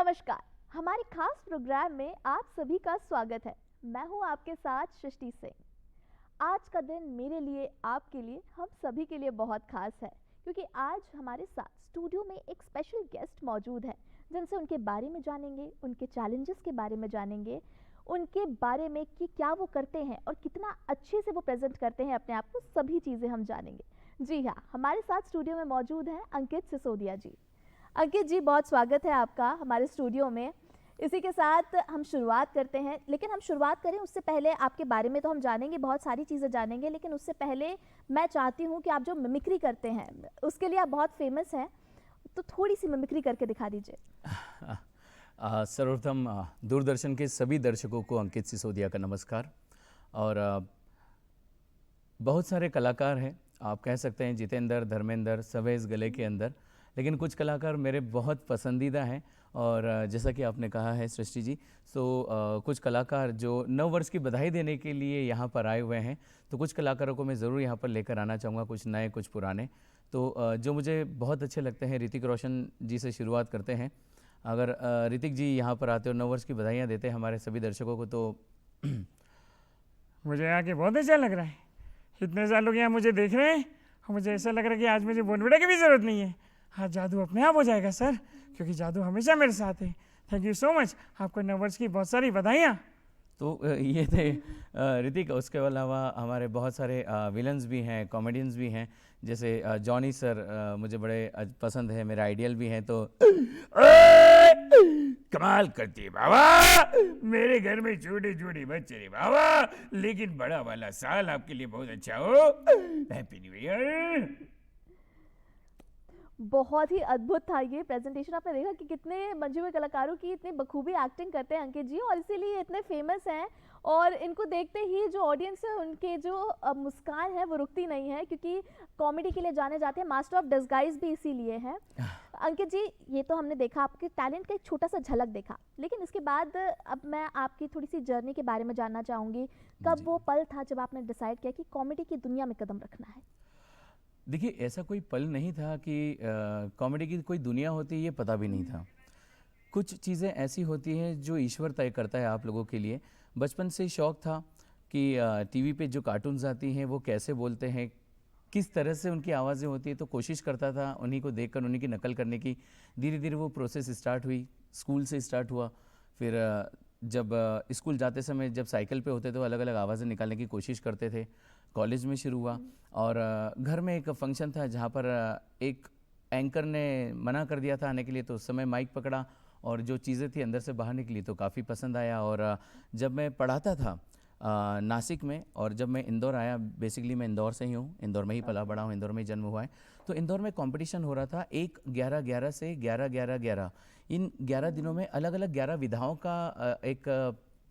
नमस्कार। हमारे खास प्रोग्राम में आप सभी का स्वागत है। मैं हूं आपके साथ सृष्टि सिंह। आज का दिन मेरे लिए, आपके लिए, हम सभी के लिए बहुत खास है क्योंकि आज हमारे साथ स्टूडियो में एक स्पेशल गेस्ट मौजूद है जिनसे उनके बारे में जानेंगे, उनके चैलेंजेस के बारे में जानेंगे, उनके बारे में कि क्या वो करते हैं और कितना अच्छे से वो प्रेजेंट करते हैं अपने आप को, सभी चीज़ें हम जानेंगे। जी हाँ, हमारे साथ स्टूडियो में मौजूद हैं अंकित सिसोदिया जी। अंकित जी, बहुत स्वागत है आपका हमारे स्टूडियो में। इसी के साथ हम शुरुआत करते हैं, लेकिन हम शुरुआत करें उससे पहले आपके बारे में तो हम जानेंगे, बहुत सारी चीज़ें जानेंगे, लेकिन उससे पहले मैं चाहती हूँ कि आप जो मिमिक्री करते हैं उसके लिए आप बहुत फेमस हैं, तो थोड़ी सी मिमिक्री करके दिखा दीजिए। सर्वप्रथम दूरदर्शन के सभी दर्शकों को अंकित सिसोदिया का नमस्कार। और बहुत सारे कलाकार हैं, आप कह सकते हैं जितेंद्र, धर्मेंद्र, सभी इस गले के अंदर, लेकिन कुछ कलाकार मेरे बहुत पसंदीदा हैं। और जैसा कि आपने कहा है सृष्टि जी, कुछ कलाकार जो नव वर्ष की बधाई देने के लिए यहाँ पर आए हुए हैं, तो कुछ कलाकारों को मैं ज़रूर यहाँ पर लेकर आना चाहूँगा, कुछ नए कुछ पुराने। तो जो मुझे बहुत अच्छे लगते हैं, ऋतिक रोशन जी से शुरुआत करते हैं। अगर ऋतिक जी यहाँ पर आते और नव वर्ष की बधाइयाँ देते हैं हमारे सभी दर्शकों को, तो मुझे आके बहुत अच्छा लग रहा है। इतने सालों के यहाँ मुझे देख रहे हैं और मुझे ऐसा लग रहा है कि आज मुझे बोनविटा की भी ज़रूरत नहीं है। आज जादू अपने आप हो जाएगा सर, क्योंकि जादू हमेशा मेरे साथ है। थैंक यू सो मच, आपको नव वर्ष की बहुत सारी बधाइयाँ। तो ये थे ऋतिक। उसके अलावा हमारे बहुत सारे विलन्स भी हैं, कॉमेडियंस भी हैं, जैसे जॉनी सर मुझे बड़े पसंद है, मेरे आइडियल भी हैं। तो कमाल करती है बाबा, मेरे घर में छोटे छोटे बच्चे रे बाबा, लेकिन बड़ा वाला साल आपके लिए बहुत अच्छा हो। Happy new year. बहुत ही अद्भुत था ये प्रेजेंटेशन। आपने देखा कि कितने मंझे हुए कलाकारों की इतनी बखूबी एक्टिंग करते हैं अंकित जी, और इसीलिए इतने फेमस हैं। और इनको देखते ही जो ऑडियंस है उनके जो मुस्कान है वो रुकती नहीं है, क्योंकि कॉमेडी के लिए जाने जाते हैं। मास्टर ऑफ डिस्गाइज भी इसीलिए हैं। अंकित जी, ये तो हमने देखा आपके टैलेंट का एक छोटा सा झलक देखा, लेकिन इसके बाद अब मैं आपकी थोड़ी सी जर्नी के बारे में जानना चाहूँगी। कब वो पल था जब आपने डिसाइड किया कि कॉमेडी की दुनिया में कदम रखना है? देखिए, ऐसा कोई पल नहीं था कि कॉमेडी की कोई दुनिया होती है, ये पता भी नहीं था। कुछ चीज़ें ऐसी होती हैं जो ईश्वर तय करता है आप लोगों के लिए। बचपन से शौक़ था कि टीवी पे जो कार्टून्स आती हैं वो कैसे बोलते हैं, किस तरह से उनकी आवाज़ें होती है, तो कोशिश करता था उन्हीं को देखकर उन्हीं की नकल करने की। धीरे धीरे वो प्रोसेस स्टार्ट हुई, स्कूल से स्टार्ट हुआ। फिर जब स्कूल जाते समय जब साइकिल पे होते तो अलग अलग आवाज़ें निकालने की कोशिश करते थे। कॉलेज में शुरू हुआ, और घर में एक फंक्शन था जहाँ पर एक एंकर ने मना कर दिया था आने के लिए, तो उस समय माइक पकड़ा और जो चीज़ें थी अंदर से बाहर निकली, तो काफ़ी पसंद आया। और जब मैं पढ़ाता था नासिक में, और जब मैं इंदौर आया, बेसिकली मैं इंदौर से ही हूँ, इंदौर में ही पला बड़ा हूँ, इंदौर में ही जन्म हुआ है। तो इंदौर में कंपटीशन हो रहा था 1-11-11 से 11-11-11, इन 11 दिनों में अलग अलग 11 विधाओं का एक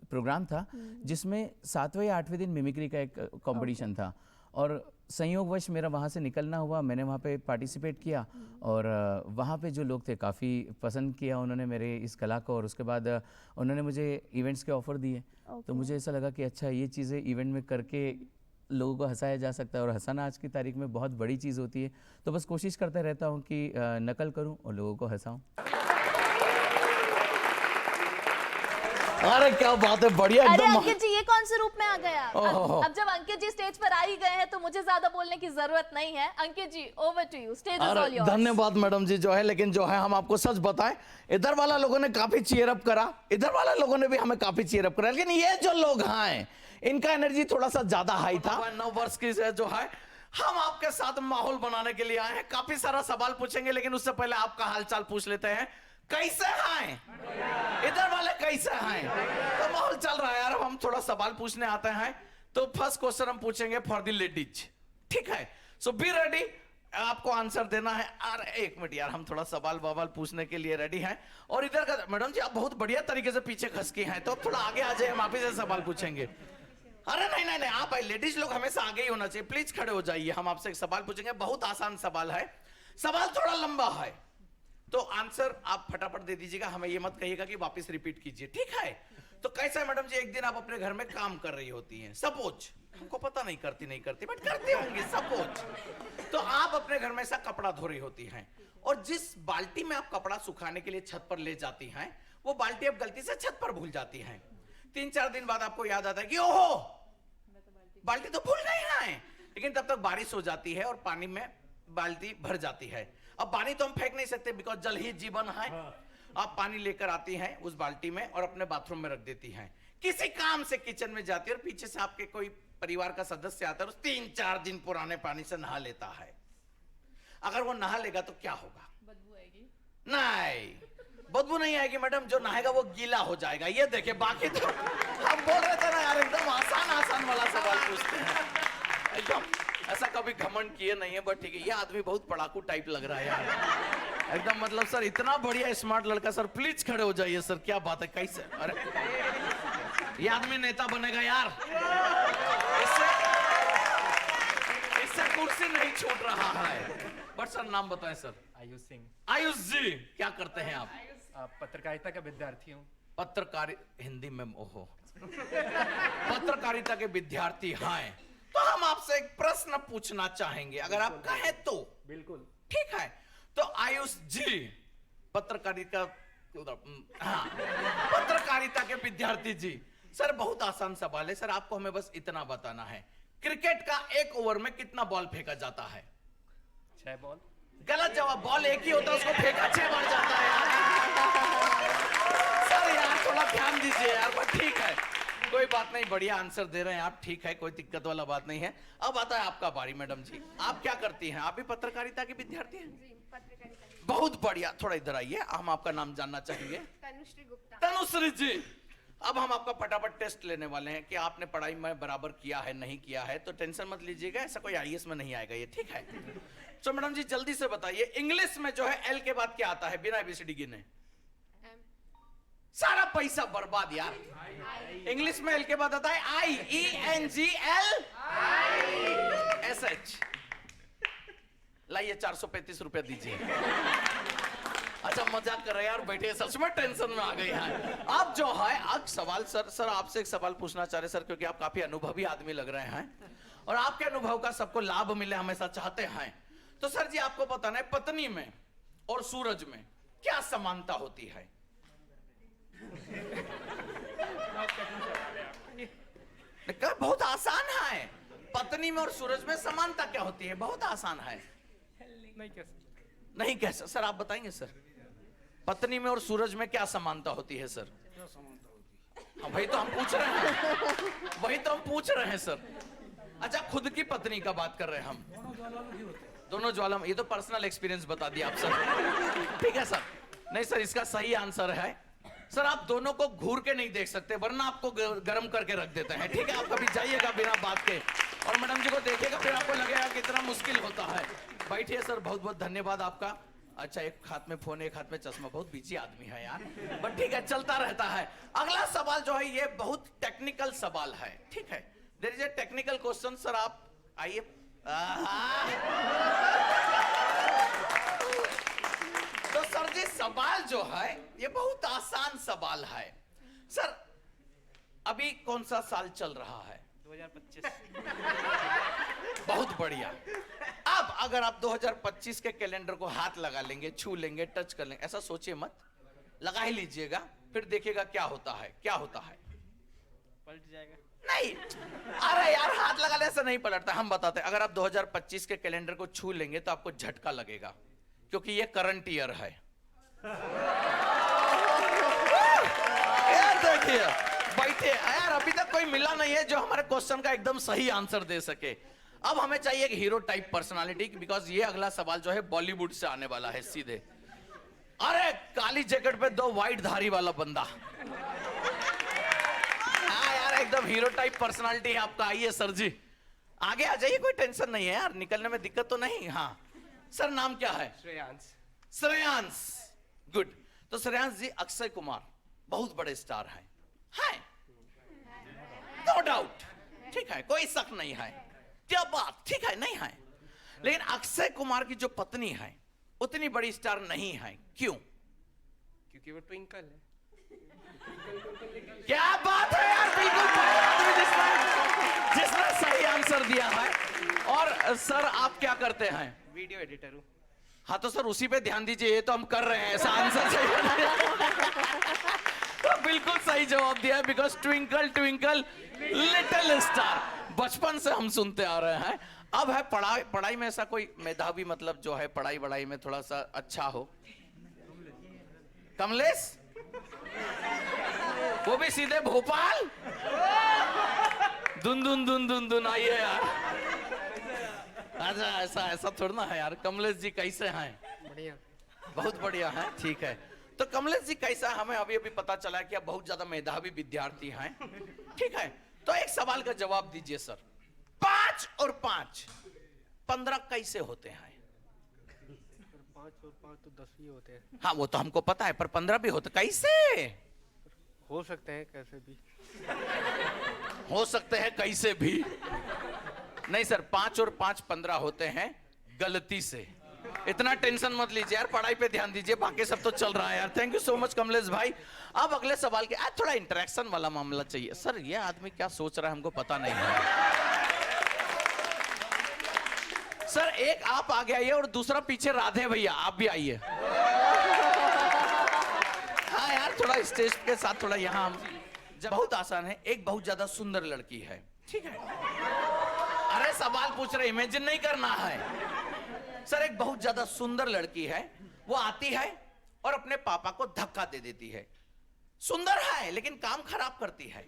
प्रोग्राम था, जिसमें 7वें या 8वें दिन मिमिक्री का एक कंपटीशन था। और संयोगवश मेरा वहाँ से निकलना हुआ, मैंने वहाँ पे पार्टिसिपेट किया, और वहाँ पे जो लोग थे काफ़ी पसंद किया उन्होंने मेरे इस कला को, और उसके बाद उन्होंने मुझे इवेंट्स के ऑफ़र दिए। तो मुझे ऐसा लगा कि अच्छा, ये चीज़ें इवेंट में करके लोगों को हंसाया जा सकता है, और हंसाना आज की तारीख में बहुत बड़ी चीज़ होती है। तो बस कोशिश करता रहता हूँ कि नकल करूँ और लोगों को हंसाऊँ। अरे क्या बात है, बढ़िया अरे एकदम। अंकित जी, ये कौन से रूप में आ गया? अब जब अंकित जी स्टेज पर आ ही गए हैं तो मुझे ज्यादा बोलने की जरूरत नहीं है। Ankit ji, over to you, stage is all yours. धन्यवाद मैडम जी। जो है, लेकिन जो है, हम आपको सच बताएं, इधर वाला लोगों ने काफी चीयर अप करा, इधर वाला लोगों ने भी हमें काफी चीयर अप करा, लेकिन ये जो लोग हैं इनका एनर्जी थोड़ा सा ज्यादा हाई था। 9 वर्ष की जो है, हम आपके साथ माहौल बनाने के लिए आए हैं। काफी सारा सवाल पूछेंगे, लेकिन उससे पहले आपका हालचाल पूछ लेते हैं। कैसे हैं इधर वाले, कैसे हैं? तो माहौल चल रहा है यार, हम थोड़ा सवाल पूछने आते हैं। तो फर्स्ट क्वेश्चन हम पूछेंगे फॉर द लेडीज, ठीक है? सो बी रेडी, आपको आंसर देना है। अरे एक मिनट यार, हम थोड़ा सवाल बवाल पूछने के लिए रेडी हैं। और इधर का मैडम जी, आप बहुत बढ़िया तरीके से पीछे खसकी हैं, तो थोड़ा आगे आ जाए, हम आप ही से सवाल पूछेंगे। अरे नहीं नहीं नहीं, आप लेडीज लोग हमेशा आगे ही होना चाहिए। प्लीज खड़े हो जाइए, हम आपसे एक सवाल पूछेंगे। बहुत आसान सवाल है, सवाल थोड़ा लंबा है, तो आंसर आप फटाफट दे दीजिएगा। हमें ये मत कहिएगा कि वापस रिपीट कीजिए, ठीक है? तो कैसा है मैडम जी, एक दिन आप अपने घर में काम कर रही होती हैं, सपोज, हमको पता नहीं करती बट करती होंगी, सपोज। तो आप अपने घर में ऐसा कपड़ा धो रही होती हैं, और जिस बाल्टी में आप कपड़ा सुखाने के लिए छत पर ले जाती हैं, वो बाल्टी अब गलती से छत पर भूल जाती हैं। 3-4 दिन बाद आपको याद आता है कि ओहो, बाल्टी तो भूल गए हैं। लेकिन तब तक बारिश हो जाती है और पानी में बाल्टी भर जाती है। अब पानी तो हम फेंक नहीं सकते, बिकॉज जल ही जीवन है। आप पानी लेकर आती हैं उस बाल्टी में और अपने बाथरूम में रख देती हैं। किसी काम से किचन में जाती है और पीछे से आपके कोई परिवार का सदस्य आता है और 3-4 दिन पुराने पानी से नहा लेता है। अगर वो नहा लेगा तो क्या होगा? बदबू आएगी? नहीं, बदबू नहीं आएगी मैडम। जो नहाएगा वो गीला हो जाएगा। ये देखिए, बाकी तो हम बोल रहे थे ना यार, एकदम आसान वाला सवाल पूछते हैं। एकदम ऐसा कभी घमंड किए नहीं है, बट ठीक है। ये आदमी बहुत पढ़ाकू टाइप लग रहा है यार, एकदम। मतलब सर, इतना बढ़िया स्मार्ट लड़का सर, प्लीज खड़े हो जाइए सर। क्या बात है, कैसे? अरे ये आदमी नेता बनेगा यार, इससे कुर्सी नहीं छूट रहा है। बट सर नाम बताएं सर। आयुष सिंह। आयुष जी, क्या करते हैं आप? पत्रकारिता का विद्यार्थी हूँ। पत्रकारी हिंदी में, ओहो, पत्रकारिता के विद्यार्थी हैं। तो हम आपसे एक प्रश्न पूछना चाहेंगे, अगर आप कहें तो। बिल्कुल ठीक है। तो आयुष जी, पत्रकारिता, हाँ, पत्रकारिता के विद्यार्थी जी, सर बहुत आसान सवाल है सर। आपको हमें बस इतना बताना है, क्रिकेट का 1 ओवर में कितना बॉल फेंका जाता है? 6 बॉल। गलत जवाब। बॉल एक ही होता है, उसको फेंका 6 बार जाता है यार। सर यार थोड़ा ध्यान दीजिए यार। बट ठीक है, कोई बात नहीं, बढ़िया आंसर दे रहे हैं आप, ठीक है, कोई दिक्कत वाला बात नहीं है। अब आता है आपका बारी मैडम जी। आप क्या करती हैं? आप भी पत्रकारिता की विद्यार्थी हैं? जी, पत्रकारिता। बहुत बढ़िया। थोड़ा इधर आइए, हम आपका नाम जानना चाहेंगे। तनुश्री गुप्ता। तनुश्री जी, अब हम आपका फटाफट टेस्ट लेने वाले हैं कि आपने पढ़ाई में बराबर किया है नहीं किया है। तो टेंशन मत लीजिएगा, ऐसा कोई आईएएस में नहीं आएगा ये, ठीक है? तो मैडम जी जल्दी से बताइए, इंग्लिश में जो है एल के बाद क्या आता है बिना एबीसीडी गिने? सारा पैसा बर्बाद यार। इंग्लिश में एल के बाद आता है IENGL SH। लाइए 435 रुपया दीजिए। अच्छा मजाक कर रहे हैं यार, बैठे, सच में टेंशन में आ गए हैं। अब जो है अब सवाल सर आपसे एक सवाल पूछना चाह रहे सर, क्योंकि आप काफी अनुभवी आदमी लग रहे हैं और आपके अनुभव का सबको लाभ मिले हमेशा चाहते हैं। तो सर जी आपको बताना है, पत्नी में और सूरज में क्या समानता होती है? बहुत आसान है। पत्नी में और सूरज में समानता क्या होती है? बहुत आसान है। नहीं कह सकते सर, आप बताएंगे सर। पत्नी में और सूरज में क्या समानता होती है सर? हाँ भाई तो हम पूछ रहे हैं, वही तो हम पूछ रहे हैं सर। अच्छा खुद की पत्नी का बात कर रहे हैं हम। दोनों ज्वालामुखी। ये तो पर्सनल एक्सपीरियंस बता दिया आप सर। ठीक है सर। नहीं सर, इसका सही आंसर है सर, आप दोनों को घूर के नहीं देख सकते, वरना आपको गर्म करके रख देते हैं। ठीक है, आप कभी जाइएगा बिना बात के और मैडम जी को देखिएगा, फिर आपको लगेगा कितना मुश्किल होता है। बैठिए सर, बहुत बहुत धन्यवाद आपका। अच्छा, एक हाथ में फोन, एक हाथ में चश्मा, बहुत बिजी आदमी है यार, बट ठीक है, चलता रहता है। अगला सवाल जो है ये बहुत टेक्निकल सवाल है। ठीक है, there is a technical question. Sir आप आइए। तो सर जी सवाल जो है ये बहुत आसान सवाल है। सर अभी कौन सा साल चल रहा है? 2025। बहुत बढ़िया। अब अगर आप 2025 के कैलेंडर को हाथ लगा लेंगे, छू लेंगे, टच कर लेंगे, ऐसा सोचिए मत, लगा ही लीजिएगा, फिर देखिएगा क्या होता है। क्या होता है? पलट जाएगा। नहीं, अरे यार हाथ लगा ले, ऐसा नहीं पलटता। हम बताते हैं, अगर आप 2025 के कैलेंडर को छू लेंगे तो आपको झटका लगेगा, क्योंकि ये करंट ईयर है। देखिए बैठे यार, अभी तक कोई मिला नहीं है जो हमारे क्वेश्चन का एकदम सही आंसर दे सके। अब हमें चाहिए एक हीरो टाइप पर्सनालिटी, बिकॉज ये अगला सवाल जो है बॉलीवुड से आने वाला है सीधे। अरे काली जैकेट पे 2 व्हाइट धारी वाला बंदा, हाँ यार एकदम हीरो टाइप पर्सनालिटी है आपका। आइए सर जी, आगे आ जाइए, कोई टेंशन नहीं है यार, निकलने में दिक्कत तो नहीं। हाँ सर, नाम क्या है? श्रेयांश। श्रेयांश, गुड। तो श्रेयांश जी अक्षय कुमार बहुत बड़े स्टार हैं, नो डाउट। ठीक है, कोई शक नहीं है। क्या बात, ठीक है, नहीं है। लेकिन अक्षय कुमार की जो पत्नी है उतनी बड़ी स्टार नहीं है। क्यों? क्योंकि वो ट्विंकल है। क्या बात है यार, बिल्कुल जिसने सही आंसर दिया है। और सर आप क्या करते हैं? वीडियो एडिटर हूँ। हाँ तो सर उसी पे ध्यान दीजिए, ये तो हम कर रहे हैं, ऐसा आंसर सही तो बिल्कुल सही जवाब दिया है, because twinkle twinkle little star बचपन से हम सुनते आ रहे हैं। अब है पढ़ाई, पढ़ाई में ऐसा कोई मेधावी, मतलब जो है पढ़ाई वढ़ाई में थोड़ा सा अच्छा हो? कमलेश, वो भी सीधे भोपाल। दुन दुन दुन दुन दुन, आइए यार। अच्छा ऐसा ऐसा थोड़ा ना है यार। कमलेश जी कैसे हैं? बढ़िया। बहुत बढ़िया है, ठीक है। तो कमलेश जी कैसा, हमें अभी अभी पता चला कि आप बहुत ज्यादा मेधावी विद्यार्थी हैं, ठीक है। तो एक सवाल का जवाब दीजिए सर, 5 और 5 15 कैसे होते हैं? 5 और 5 तो 10 ही होते हैं। हाँ वो तो हमको पता है, पर 15 भी होते कैसे? हो सकते हैं कैसे भी। हो सकते हैं कैसे भी? नहीं सर, 5 और 5 15 होते हैं गलती से। इतना टेंशन मत लीजिए यार, पढ़ाई पे ध्यान दीजिए, बाकी सब तो चल रहा है यार। Thank you so much Kamlesh भाई। अब अगले सवाल के, आज थोड़ा इंटरेक्शन वाला मामला चाहिए। सर ये आदमी क्या सोच रहा है हमको पता नहीं है। सर एक आप आगे आइए और दूसरा पीछे राधे भैया, आप भी आइए। हाँ यार थोड़ा स्टेज के साथ थोड़ा यहाँ हम, बहुत आसान है। एक बहुत ज्यादा सुंदर लड़की है, ठीक है। अरे सवाल पूछ रहे, इमेजिन नहीं करना है। सर एक बहुत ज्यादा सुंदर लड़की है, वो आती है और अपने पापा को धक्का दे देती है। सुंदर है लेकिन काम खराब करती है।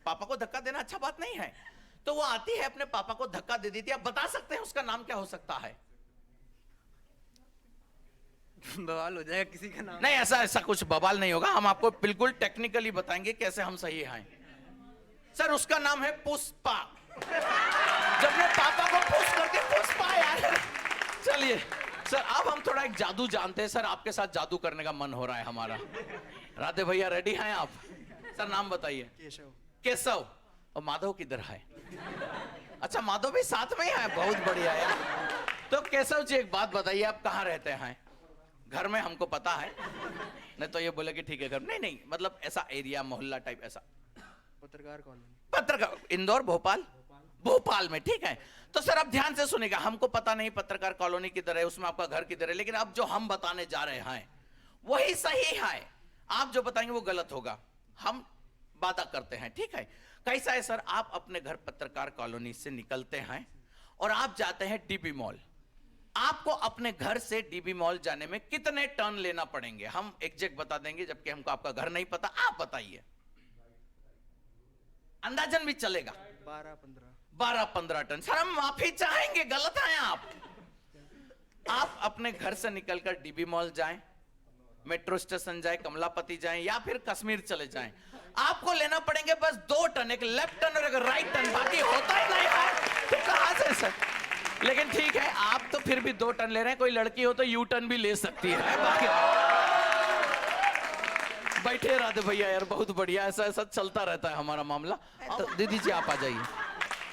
पापा को धक्का देना अच्छा बात नहीं है, तो वो आती है अपने पापा को धक्का दे देती है। आप बता सकते हैं उसका नाम क्या हो सकता है? बवाल हो जाएगा किसी का नाम। नहीं ऐसा ऐसा कुछ बवाल नहीं होगा, हम आपको बिल्कुल टेक्निकली बताएंगे कैसे हम सही हैं। सर उसका नाम है पुष्पा। जब मैं पापा को पुश करती पुष्पा यार। चलिए सर अब हम थोड़ा एक जादू जानते हैं। सर आपके साथ जादू करने का मन हो रहा है हमारा। राधे भैया रेडी हैं आप? सर नाम बताइए। केशव। केशव। और माधव किधर है? अच्छा माधव भी साथ में ही है, बहुत बढ़िया यार। तो केशव जी एक बात बताइए, आप कहाँ रहते हैं? घर में हमको पता है, नहीं तो ये बोले कि ठीक है घर। नहीं नहीं मतलब ऐसा एरिया मोहल्ला टाइप ऐसा। पत्रकार कॉलोनी। पत्रकार, इंदौर भोपाल? भोपाल में, ठीक है। तो सर अब ध्यान से सुनिएगा, हमको पता नहीं पत्रकार कॉलोनी किधर है, उसमें आपका घर किधर है, लेकिन अब जो हम बताने जा रहे हैं वही सही है। आप जो बताएंगे वो गलत होगा, हम वादा करते हैं, ठीक है। कैसा है सर, आप अपने घर पत्रकार कॉलोनी से निकलते हैं और आप जाते हैं डीबी मॉल। आपको अपने घर से डीबी मॉल जाने में कितने टर्न लेना पड़ेंगे? हम एग्जैक्ट बता देंगे, जबकि हमको आपका घर नहीं पता। आप बताइए, अंदाजन भी चलेगा। 12-15 टन। सर हम माफी चाहेंगे, गलत हैं आप। आप अपने घर से निकलकर डीबी मॉल जाएं, मेट्रो स्टेशन जाएं, कमलापति जाएं या फिर कश्मीर चले जाएं, आपको लेना पड़ेंगे बस 2 टन, एक लेफ्ट टर्न और एक राइट टर्न, बाकी होता ही नहीं है। तो कहां से सर? लेकिन ठीक है, आप तो फिर भी 2 टन ले रहे हैं, कोई लड़की हो तो यू टर्न भी ले सकती है। बाकी बैठे राधे भैया यार, बहुत बढ़िया, ऐसा ऐसा चलता रहता है हमारा मामला। तो दीदी जी आप आ जाइए।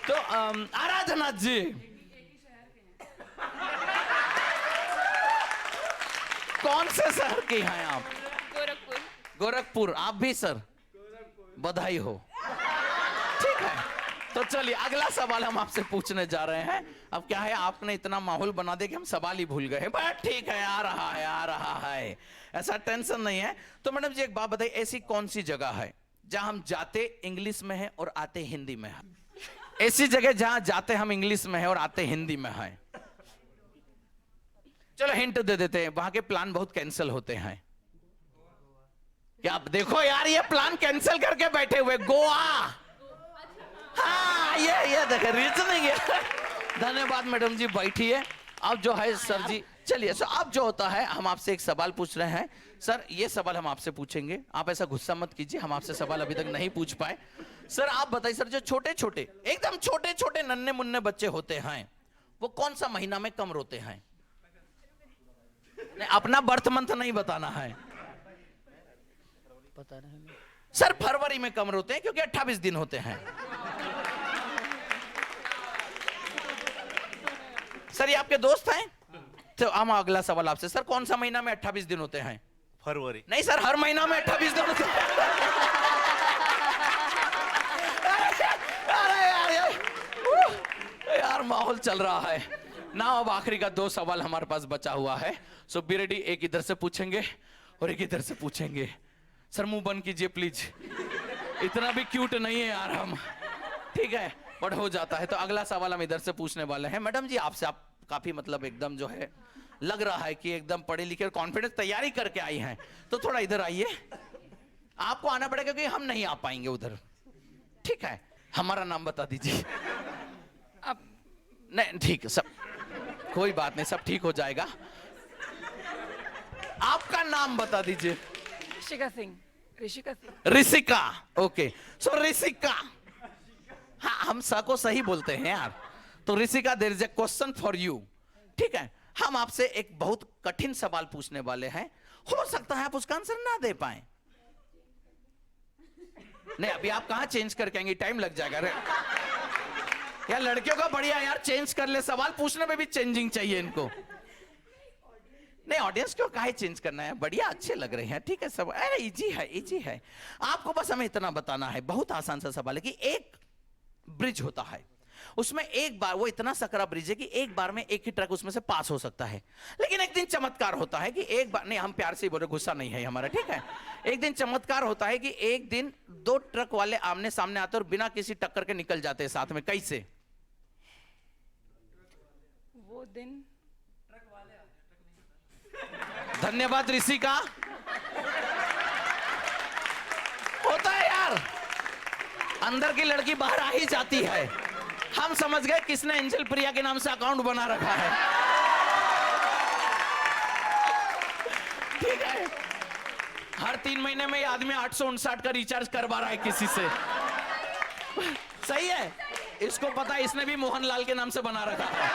तो आराधना जी, कौन से शहर के हैं आप? गोरखपुर। गोरखपुर। आप भी सर? बधाई हो। ठीक है, तो चलिए अगला सवाल हम आपसे पूछने जा रहे हैं। अब क्या है, आपने इतना माहौल बना दिया कि हम सवाल ही भूल गए, बट ठीक है, आ रहा है आ रहा है, ऐसा टेंशन नहीं है। तो मैडम जी एक बात बताइए, ऐसी कौन सी जगह है जहां हम जाते इंग्लिश में है और आते हिंदी में है? ऐसी जगह जहां जाते हम इंग्लिश में है और आते हिंदी में है। चलो हिंट दे देते हैं, वहां के प्लान बहुत कैंसिल होते हैं। क्या आप देखो यार, ये प्लान कैंसिल करके बैठे हुए, गोवा। हाँ ये देखे रीजनिंग है। धन्यवाद मैडम जी, बैठिए। अब जो है सर जी, चलिए सर अब जो होता है, हम आपसे एक सवाल पूछ रहे हैं। सर ये सवाल हम आपसे पूछेंगे, आप ऐसा गुस्सा मत कीजिए, हम आपसे सवाल अभी तक नहीं पूछ पाए। सर आप बताइए सर, जो छोटे छोटे एकदम छोटे छोटे नन्हे मुन्ने बच्चे होते हैं, वो कौन सा महीना में कम रोते हैं? नहीं, अपना बर्थ मंथ नहीं बताना है। पता नहीं सर फरवरी में कम रोते हैं क्योंकि 28 दिन होते हैं। सर ये आपके दोस्त हैं? तो हम अगला सवाल आपसे, सर कौन सा महीना में 28 दिन होते हैं? फरवरी। नहीं सर, हर महीना में 28 दिन होते हैं। अरे यार माहौल चल रहा है। ना अब आखिरी का 2 सवाल हमारे पास बचा हुआ है। सो बी रेडी, एक इधर से पूछेंगे और एक इधर से पूछेंगे। सर मुंह बंद कीजिए प्लीज, इतना भी क्यूट नहीं है यार हम, ठीक है, बट हो जाता है। तो अगला सवाल हम इधर से पूछने वाले हैं। मैडम जी आपसे, आप काफी मतलब एकदम जो है लग रहा है कि एकदम पढ़े लिखे कॉन्फिडेंस तैयारी करके आई हैं, तो थोड़ा इधर आइए। आपको आना पड़ेगा क्योंकि हम नहीं आ पाएंगे उधर, ठीक है। हमारा नाम बता दीजिए। अब नहीं ठीक है, सब कोई बात नहीं, सब ठीक हो जाएगा। आपका नाम बता दीजिए। ऋषिका सिंह। ऋषिका सिंह। ऋषिका, ओके। सो ऋषिका, हाँ हम सा को सही बोलते हैं यार। तो Rishika, there is a question for you, ठीक है। हम आपसे एक बहुत कठिन सवाल पूछने वाले हैं, हो सकता है आप उसका आंसर ना दे पाए। नहीं अभी आप कहां चेंज करके आएंगे, टाइम लग जाएगा। यार लड़कियों का बढ़िया यार, चेंज कर ले, सवाल पूछने में भी चेंजिंग चाहिए इनको। नहीं ऑडियंस क्यों काहे चेंज करना है, बढ़िया अच्छे लग रहे हैं, ठीक है सब। अरे इजी है, इजी है। आपको बस हमें इतना बताना है, बहुत आसान सा सवाल है कि एक ब्रिज होता है, उसमें एक बार, वो इतना सकरा ब्रिज है कि एक बार में एक ही ट्रक उसमें से पास हो सकता है। लेकिन एक दिन चमत्कार होता है कि एक बार, नहीं हम प्यार से ही बोल रहे, गुस्सा नहीं है हमारा, ठीक है। एक दिन चमत्कार होता है कि एक दिन 2 ट्रक वाले आमने सामने आते और बिना किसी टक्कर के निकल जाते हैं साथ में। कैसे? वो दिन धन्यवाद ऋषिका। होता है यार, अंदर की लड़की बाहर आ ही जाती है। हम समझ गए किसने एंजल प्रिया के नाम से अकाउंट बना रखा है, ठीक है। हर 3 महीने में ये आदमी 859 का रिचार्ज करवा रहा है किसी से, सही है। इसको पता है इसने भी मोहनलाल के नाम से बना रखा है।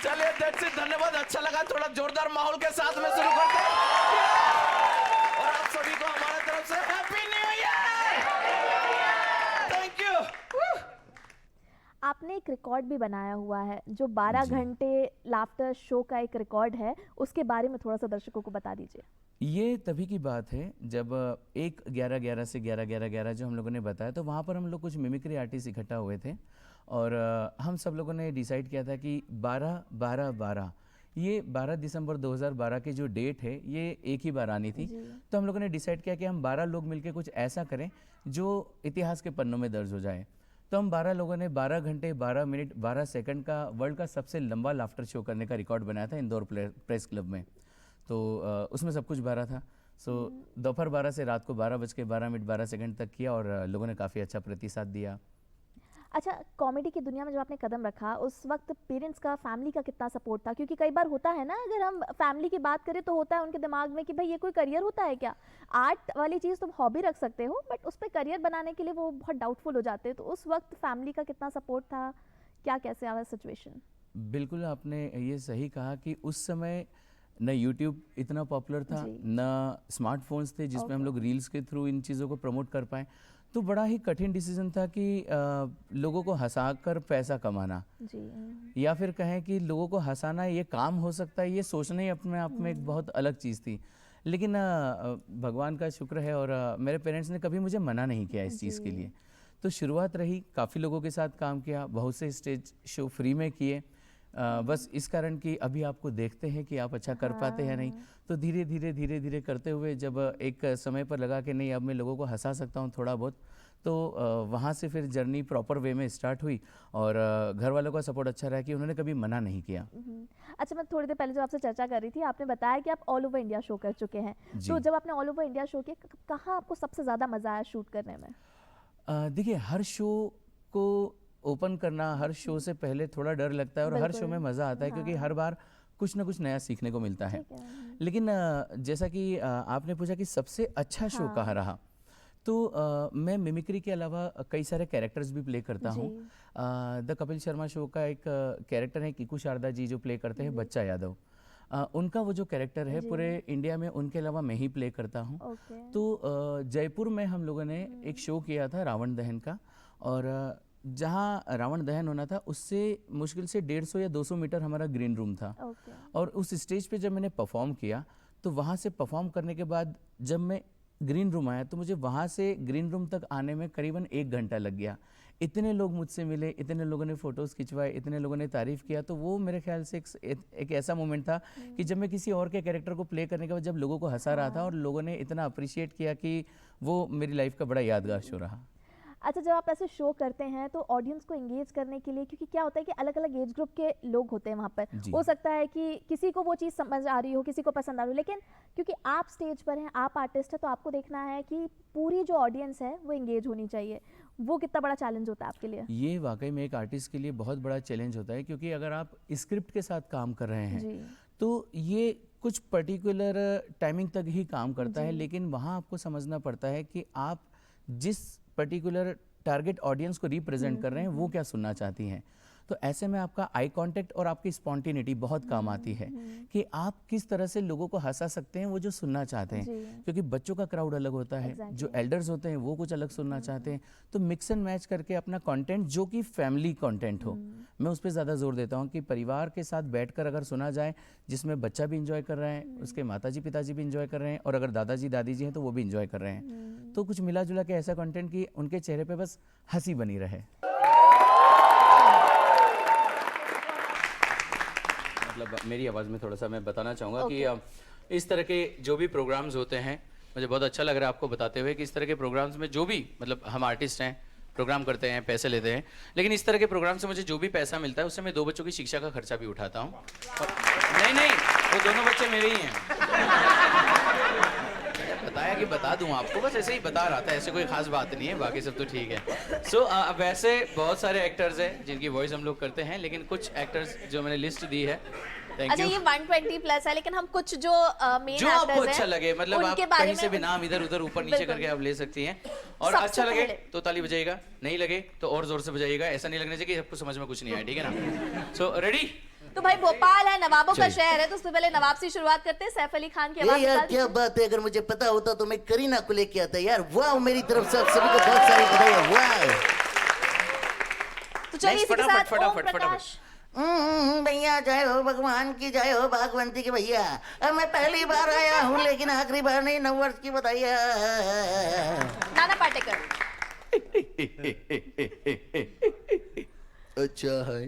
चलिए दैट्स इट, धन्यवाद, अच्छा लगा। थोड़ा जोरदार माहौल के साथ में शुरू करते हैं और आप सभी को हमारे तरफ से happy new year, thank you. आपने एक रिकॉर्ड भी बनाया हुआ है जो 12 घंटे लाफ्टर शो का एक रिकॉर्ड है, उसके बारे में थोड़ा सा दर्शकों को बता दीजिए। ये तभी की बात है जब 1-11-11 से 11-11-11 जो हम लोगों ने बताया, तो वहाँ पर हम लोग कुछ मिमिक्री आर्टिस्ट इकट्ठा हुए थे और हम सब लोगों ने डिसाइड किया था कि 12-12-12 ये 12 दिसंबर 2012 की जो डेट है ये एक ही बार आनी थी। तो हम लोगों ने डिसाइड किया कि हम 12 लोग मिलकर कुछ ऐसा करें जो इतिहास के पन्नों में दर्ज हो जाए। तो हम 12 लोगों ने 12 घंटे 12 मिनट 12 सेकंड का वर्ल्ड का सबसे लंबा लाफ्टर शो करने का रिकॉर्ड बनाया था इंदौर प्रेस क्लब में। तो उसमें सब कुछ 12 था। सो दोपहर 12 से रात को 12:12 तक किया और लोगों ने काफ़ी अच्छा प्रतिसाद दिया। अच्छा, कॉमेडी की दुनिया में जब आपने कदम रखा, उस वक्त पेरेंट्स का, फैमिली का कितना सपोर्ट था? क्योंकि कई बार होता है ना, अगर हम फैमिली की बात करें तो होता है उनके दिमाग में कि भाई ये कोई करियर होता है क्या? आर्ट वाली चीज़ तुम हॉबी रख सकते हो, बट उस पर करियर बनाने के लिए वो बहुत डाउटफुल हो जाते हैं। तो उस वक्त फैमिली का कितना सपोर्ट था, क्या कैसे आया सिचुएशन? बिल्कुल आपने ये सही कहा कि उस समय न यूट्यूब इतना पॉपुलर था, न स्मार्टफोन्स थे जिसमें हम लोग रील्स के थ्रू इन चीज़ों को प्रमोट कर पाएँ। तो बड़ा ही कठिन डिसीजन था कि लोगों को हंसाकर पैसा कमाना, जी, या फिर कहें कि लोगों को हंसाना ये काम हो सकता है, ये सोचना ही अपने आप में एक बहुत अलग चीज़ थी। लेकिन भगवान का शुक्र है और मेरे पेरेंट्स ने कभी मुझे मना नहीं किया इस चीज़ के लिए। तो शुरुआत रही, काफ़ी लोगों के साथ काम किया, बहुत से स्टेज शो फ्री में किए, बस इस कारण कि अभी आपको देखते हैं कि आप अच्छा कर पाते हैं नहीं। तो धीरे धीरे करते हुए जब एक समय पर लगा कि नहीं अब मैं लोगों को हंसा सकता हूँ थोड़ा बहुत, तो वहाँ से फिर जर्नी प्रॉपर वे में स्टार्ट हुई और घर वालों का सपोर्ट अच्छा रहा कि उन्होंने कभी मना नहीं किया। अच्छा, मैं थोड़ी देर पहले जो आपसे चर्चा कर रही थी, आपने बताया कि आप ऑल ओवर इंडिया शो कर चुके हैं। तो जब आपने ऑल ओवर इंडिया शो किया, कहाँ आपको सबसे ज़्यादा मज़ा आया शूट करने में? देखिए, हर शो को ओपन करना, हर शो से पहले थोड़ा डर लगता है और हर शो में मज़ा आता है क्योंकि हर बार कुछ ना कुछ नया सीखने को मिलता है। लेकिन जैसा कि आपने पूछा कि सबसे अच्छा शो कहाँ रहा, तो मैं मिमिक्री के अलावा कई सारे कैरेक्टर्स भी प्ले करता हूँ। द कपिल शर्मा शो का एक कैरेक्टर है किकू शारदा जी जो प्ले करते हैं बच्चा यादव। उनका वो जो कैरेक्टर है पूरे इंडिया में उनके अलावा मैं ही प्ले करता हूँ। तो जयपुर में हम लोगों ने एक शो किया था रावण दहन का, और जहाँ रावण दहन होना था उससे मुश्किल से 150 या 200 मीटर हमारा ग्रीन रूम था। और उस स्टेज पे जब मैंने परफॉर्म किया तो वहाँ से परफॉर्म करने के बाद जब मैं ग्रीन रूम आया तो मुझे वहाँ से ग्रीन रूम तक आने में करीबन 1 घंटा लग गया। इतने लोग मुझसे मिले, इतने लोगों ने फ़ोटोज़ खिंचवाए, इतने लोगों ने तारीफ़ किया, तो वो मेरे ख्याल से एक ऐसा मोमेंट था कि जब मैं किसी और के कैरेक्टर को प्ले करने के बाद जब लोगों को हँसा रहा था और लोगों ने इतना अप्रिशिएट किया कि वो मेरी लाइफ का बड़ा यादगार शो रहा। अच्छा, जब आप ऐसे शो करते हैं तो ऑडियंस को एंगेज करने के लिए, क्योंकि क्या होता है कि अलग अलग एज ग्रुप के लोग होते हैं वहाँ पर, जी। हो सकता है कि किसी को वो चीज़ समझ आ रही हो, किसी को पसंद आ रही हो, लेकिन क्योंकि आप स्टेज पर हैं, आप आर्टिस्ट हैं, तो आपको देखना है कि पूरी जो ऑडियंस है वो एंगेज होनी चाहिए। वो कितना बड़ा चैलेंज होता है आपके लिए? ये वाकई में एक आर्टिस्ट के लिए बहुत बड़ा चैलेंज होता है, क्योंकि अगर आप स्क्रिप्ट के साथ काम कर रहे हैं जी। तो ये कुछ पर्टिकुलर टाइमिंग तक ही काम करता है, लेकिन वहाँ आपको समझना पड़ता है कि आप जिस पर्टिकुलर टारगेट ऑडियंस को रिप्रेजेंट कर रहे हैं वो क्या सुनना चाहती हैं। तो ऐसे में आपका आई कांटेक्ट और आपकी स्पॉन्टिनिटी बहुत काम आती है कि आप किस तरह से लोगों को हंसा सकते हैं वो जो सुनना चाहते हैं, क्योंकि बच्चों का क्राउड अलग होता है, जो एल्डर्स होते हैं वो कुछ अलग सुनना चाहते हैं। तो मिक्स एंड मैच करके अपना कंटेंट जो कि फैमिली कंटेंट हो, मैं उस पर ज़्यादा जोर देता हूँ कि परिवार के साथ बैठकर अगर सुना जाए, जिसमें बच्चा भी इंजॉय कर रहे हैं, उसके माताजी पिताजी भी इंजॉय कर रहे हैं, और अगर दादाजी दादी जी हैं तो वो भी इंजॉय कर रहे हैं। तो कुछ मिला जुला के ऐसा कंटेंट कि उनके चेहरे पे बस हंसी बनी रहे। मतलब मेरी आवाज़ में थोड़ा सा मैं बताना चाहूँगा कि इस तरह के जो भी प्रोग्राम्स होते हैं, मुझे बहुत अच्छा लग रहा है आपको बताते हुए कि इस तरह के प्रोग्राम्स में जो भी, मतलब हम आर्टिस्ट हैं, प्रोग्राम करते हैं, पैसे लेते हैं, लेकिन इस तरह के प्रोग्राम से मुझे जो भी पैसा मिलता है उससे मैं 2 बच्चों की शिक्षा का खर्चा भी उठाता हूँ। नहीं, वो दोनों बच्चे मेरे ही हैं। बताया कि बता दूं आपको, बस ऐसे ही बता रहा था, ऐसे कोई खास बात नहीं है, बाकी सब तो ठीक है। सो वैसे बहुत सारे एक्टर्स हैं जिनकी वॉइस हम लोग करते हैं, लेकिन कुछ एक्टर्स जो मैंने लिस्ट दी है, थैंक अच्छा, यू। ये 120 प्लस है, लेकिन हम कुछ जो मेन जो आपको एक्टर्स अच्छा हैं, लगे, मतलब आप उनके बारे कहीं से में भी नाम इधर उधर ऊपर नीचे बिल्कुल। करके आप ले सकती हैं, और सबसे अच्छा लगे पहले- तो ताली बजाइएगा, नहीं लगे तो और जोर से बजाइएगा, ऐसा नहीं लगना चाहिए कि आपको समझ में कुछ नहीं आया, ठीक है ना। So ready? तो भाई भोपाल है, नवाबों का चलिए। शहर है, तो उससे पहले नवाब से शुरुआत करते हैं। सैफ अली खान की ये आवाज यार बता क्या दीजिए। बात है, अगर मुझे पता होता तो मैं करीना को लेके आता यार। वाह, मेरी तरफ से आप सभी को बहुत सारी बधाई। वाह तो चलिए Next, इसी के साथ फटाफट, ओम प्रकाश। भैया जय हो भगवान की, जय हो भागवंती की भैया। अब मैं पहली बार आया हूँ लेकिन आखिरी बार नहीं, 9 वर्ष की बधाई। नाना पाटेकर। अच्छा है,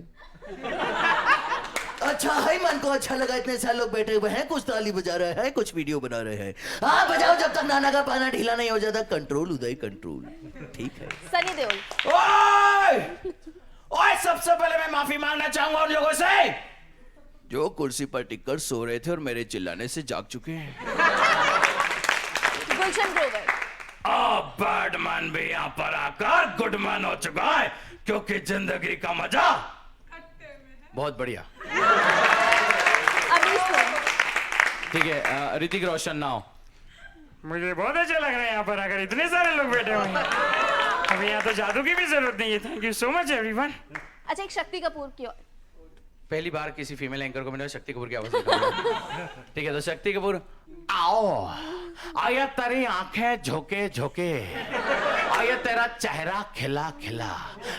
अच्छा है, मन को अच्छा लगा। इतने सारे लोग बैठे हुए हैं, कुछ ताली बजा रहे हैं, कुछ वीडियो बना रहे हैं। हाँ बजाओ जब तक नाना का पाना ढीला नहीं हो जाता। कंट्रोल उदय कंट्रोल, ठीक है। सनी देओल। ओए, सबसे पहले मैं माफी मांगना चाहूंगा उन लोगों से जो कुर्सी पर टिककर सो रहे थे और मेरे चिल्लाने से जाग चुके हैं। गुलशन ग्रोवर। बैडमैन भी यहाँ पर आकर गुडमैन हो चुका है, क्योंकि जिंदगी का मजा बहुत बढ़िया, अमीश पुरी। ठीक है। ऋतिक रोशन नाउ। मुझे बहुत अच्छा लग रहा है यहाँ पर आकर, इतने सारे लोग बैठे हुए हैं। अभी यहाँ तो जादू की भी जरूरत नहीं है। Thank you so much everyone. अच्छा, एक शक्ति कपूर की। पहली बार किसी फीमेल एंकर को मैंने शक्ति कपूर की आवाज निकाली। ठीक है, तो शक्ति कपूर, आओ आया तेरी आंखें झोंके झोंके, आया तेरा चेहरा खिला खिला,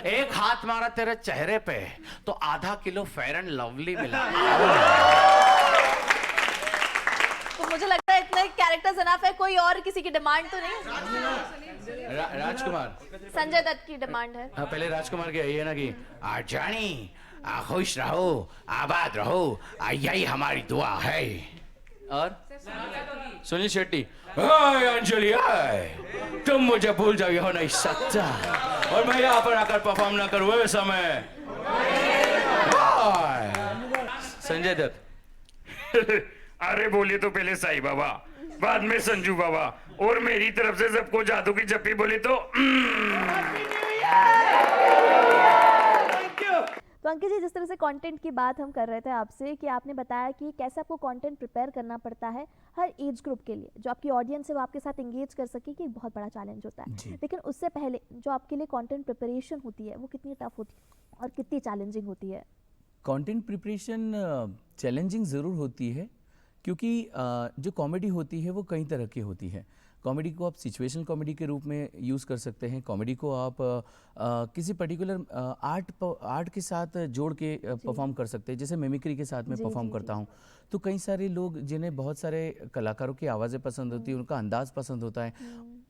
एक हाथ मारा तेरे चेहरे पे तो आधा किलो फेयर एंड लवली मिला। तो मुझे लगता है इतने कैरेक्टर्स इनफ है, कोई और किसी की डिमांड तो नहीं। राजकुमार। संजय दत्त की डिमांड है। हाँ, पहले राजकुमार की है ना कि जानी खुश रहो, आबाद रहो, यही हमारी दुआ है। और सुनील शेट्टी, हाय अंजलि, हाय तुम मुझे भूल जाओ, हो नहीं सकता, और मैं यहाँ पर आकर परफॉर्म ना करूँ इस समय। संजय दत्त, अरे बोलिए तो पहले साईं बाबा, बाद में संजू बाबा, और मेरी तरफ से सबको जादू की जप्पी बोली तो तो अंकित जी, जिस तरह से कंटेंट की बात हम कर रहे थे आपसे, कि आपने बताया कि कैसे आपको कंटेंट प्रिपेयर करना पड़ता है हर एज ग्रुप के लिए, जो आपकी ऑडियंस है वो आपके साथ एंगेज कर सके, कि एक बहुत बड़ा चैलेंज होता है। लेकिन उससे पहले जो आपके लिए कंटेंट प्रिपरेशन होती है वो कितनी टफ होती है और कितनी चैलेंजिंग होती है? कंटेंट प्रिपरेशन चैलेंजिंग ज़रूर होती है, क्योंकि जो कॉमेडी होती है वो कई तरह की होती है। कॉमेडी को आप सिचुएशनल कॉमेडी के रूप में यूज़ कर सकते हैं, कॉमेडी को आप किसी पर्टिकुलर आर्ट के साथ जोड़ के परफॉर्म कर सकते हैं, जैसे मिमिक्री के साथ मैं परफॉर्म करता हूँ। तो कई सारे लोग जिन्हें बहुत सारे कलाकारों की आवाज़ें पसंद होती है, उनका अंदाज़ पसंद होता है,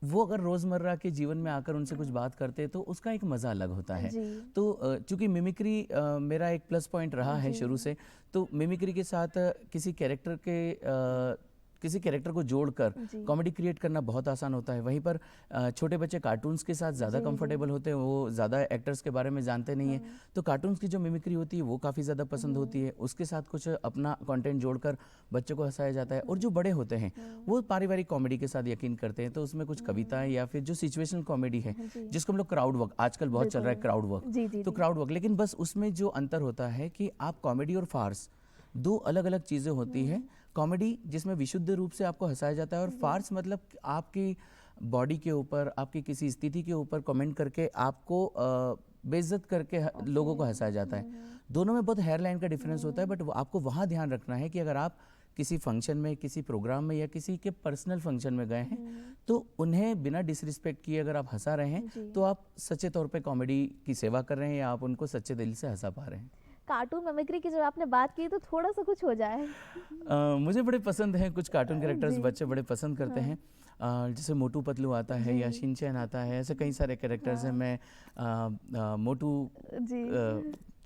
वो अगर रोज़मर्रा के जीवन में आकर उनसे कुछ बात करते हैं तो उसका एक मज़ा अलग होता है। जी। तो चूँकि मिमिक्री मेरा एक प्लस पॉइंट रहा है शुरू से, तो मिमिक्री के साथ किसी कैरेक्टर को जोड़कर कॉमेडी क्रिएट करना बहुत आसान होता है। वहीं पर छोटे बच्चे कार्टून्स के साथ ज़्यादा कंफर्टेबल होते हैं, वो ज़्यादा एक्टर्स के बारे में जानते नहीं हैं, तो कार्टून्स की जो मिमिक्री होती है वो काफ़ी ज़्यादा पसंद होती है। उसके साथ कुछ अपना कंटेंट जोड़कर बच्चों को हंसाया जाता है। और जो बड़े होते हैं वो पारिवारिक कॉमेडी के साथ यकीन करते हैं, तो उसमें कुछ कविताएं या फिर जो सिचुएशनल कॉमेडी है जिसको हम लोग क्राउड वर्क, आजकल बहुत चल रहा है क्राउड वर्क, तो क्राउड वर्क, लेकिन बस उसमें जो अंतर होता है कि आप कॉमेडी और फार्स दो अलग अलग चीज़ें होती हैं। कॉमेडी जिसमें विशुद्ध रूप से आपको हंसाया जाता है, और फार्स मतलब आपकी बॉडी के ऊपर, आपकी किसी स्थिति के ऊपर कमेंट करके आपको बेइज्जत करके लोगों को हंसाया जाता है। दोनों में बहुत हेयरलाइन का डिफरेंस होता है, बट आपको वहाँ ध्यान रखना है कि अगर आप किसी फंक्शन में, किसी प्रोग्राम में या किसी के पर्सनल फंक्शन में गए हैं तो उन्हें बिना डिसरिस्पेक्ट किए अगर आप हंसा रहे हैं तो आप सच्चे तौर पे कॉमेडी की सेवा कर रहे हैं या आप उनको सच्चे दिल से हंसा पा रहे हैं। कार्टून मिमिक्री की जब आपने बात की तो थोड़ा सा कुछ हो जाए। मुझे बड़े पसंद हैं कुछ कार्टून कैरेक्टर्स, बच्चे बड़े पसंद करते हैं। जैसे मोटू पतलू आता है या शिनचैन आता है, ऐसे कई सारे कैरेक्टर्स हैं। मैं मोटू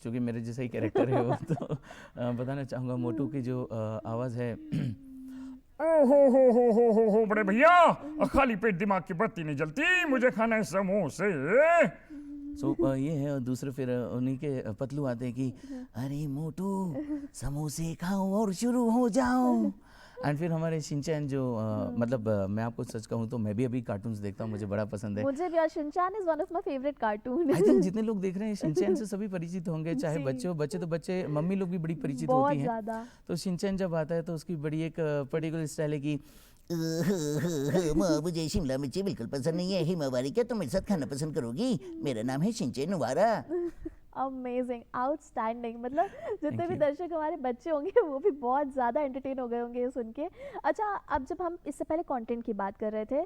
चूँकि मेरे जैसा ही कैरेक्टर है वो, तो बताना चाहूँगा मोटू की जो आवाज़ है। ओहो बड़े भैया, खाली पेट दिमाग की बत्ती नहीं जलती, मुझे खाना है समोसे। ये है। और दूसरे फिर उन्हीं के पतलू आते हैं कि अरे मोटू समोसे खाओ और शुरू हो जाओ। एंड फिर हमारे शिनचैन जो मतलब मैं आपको सच कहूँ तो मैं भी अभी कार्टून्स देखता हूँ, मुझे बड़ा पसंद है। मुझे भी, Shinchan is one of my favourite cartoon. I think जितने लोग देख रहे हैं शिनचैन से सभी परिचित होंगे, चाहे बच्चे हो, बच्चे तो बच्चे, मम्मी लोग भी बड़ी परिचित होती हैं। तो शिनचैन जब आता है तो उसकी बड़ी एक पर्टिकुलर स्टाइल है कि मुझे शिमला मिर्ची बिल्कुल पसंद नहीं है, हिमावारी क्या तुम मेरे साथ खाना पसंद करोगी? मेरा नाम है शिनचैन नुवारा। Amazing, outstanding. मतलब जितने भी दर्शक हमारे बच्चे होंगे वो भी बहुत ज़्यादा एंटरटेन हो गए होंगे ये सुन के। अच्छा, अब जब हम इससे पहले कंटेंट की बात कर रहे थे,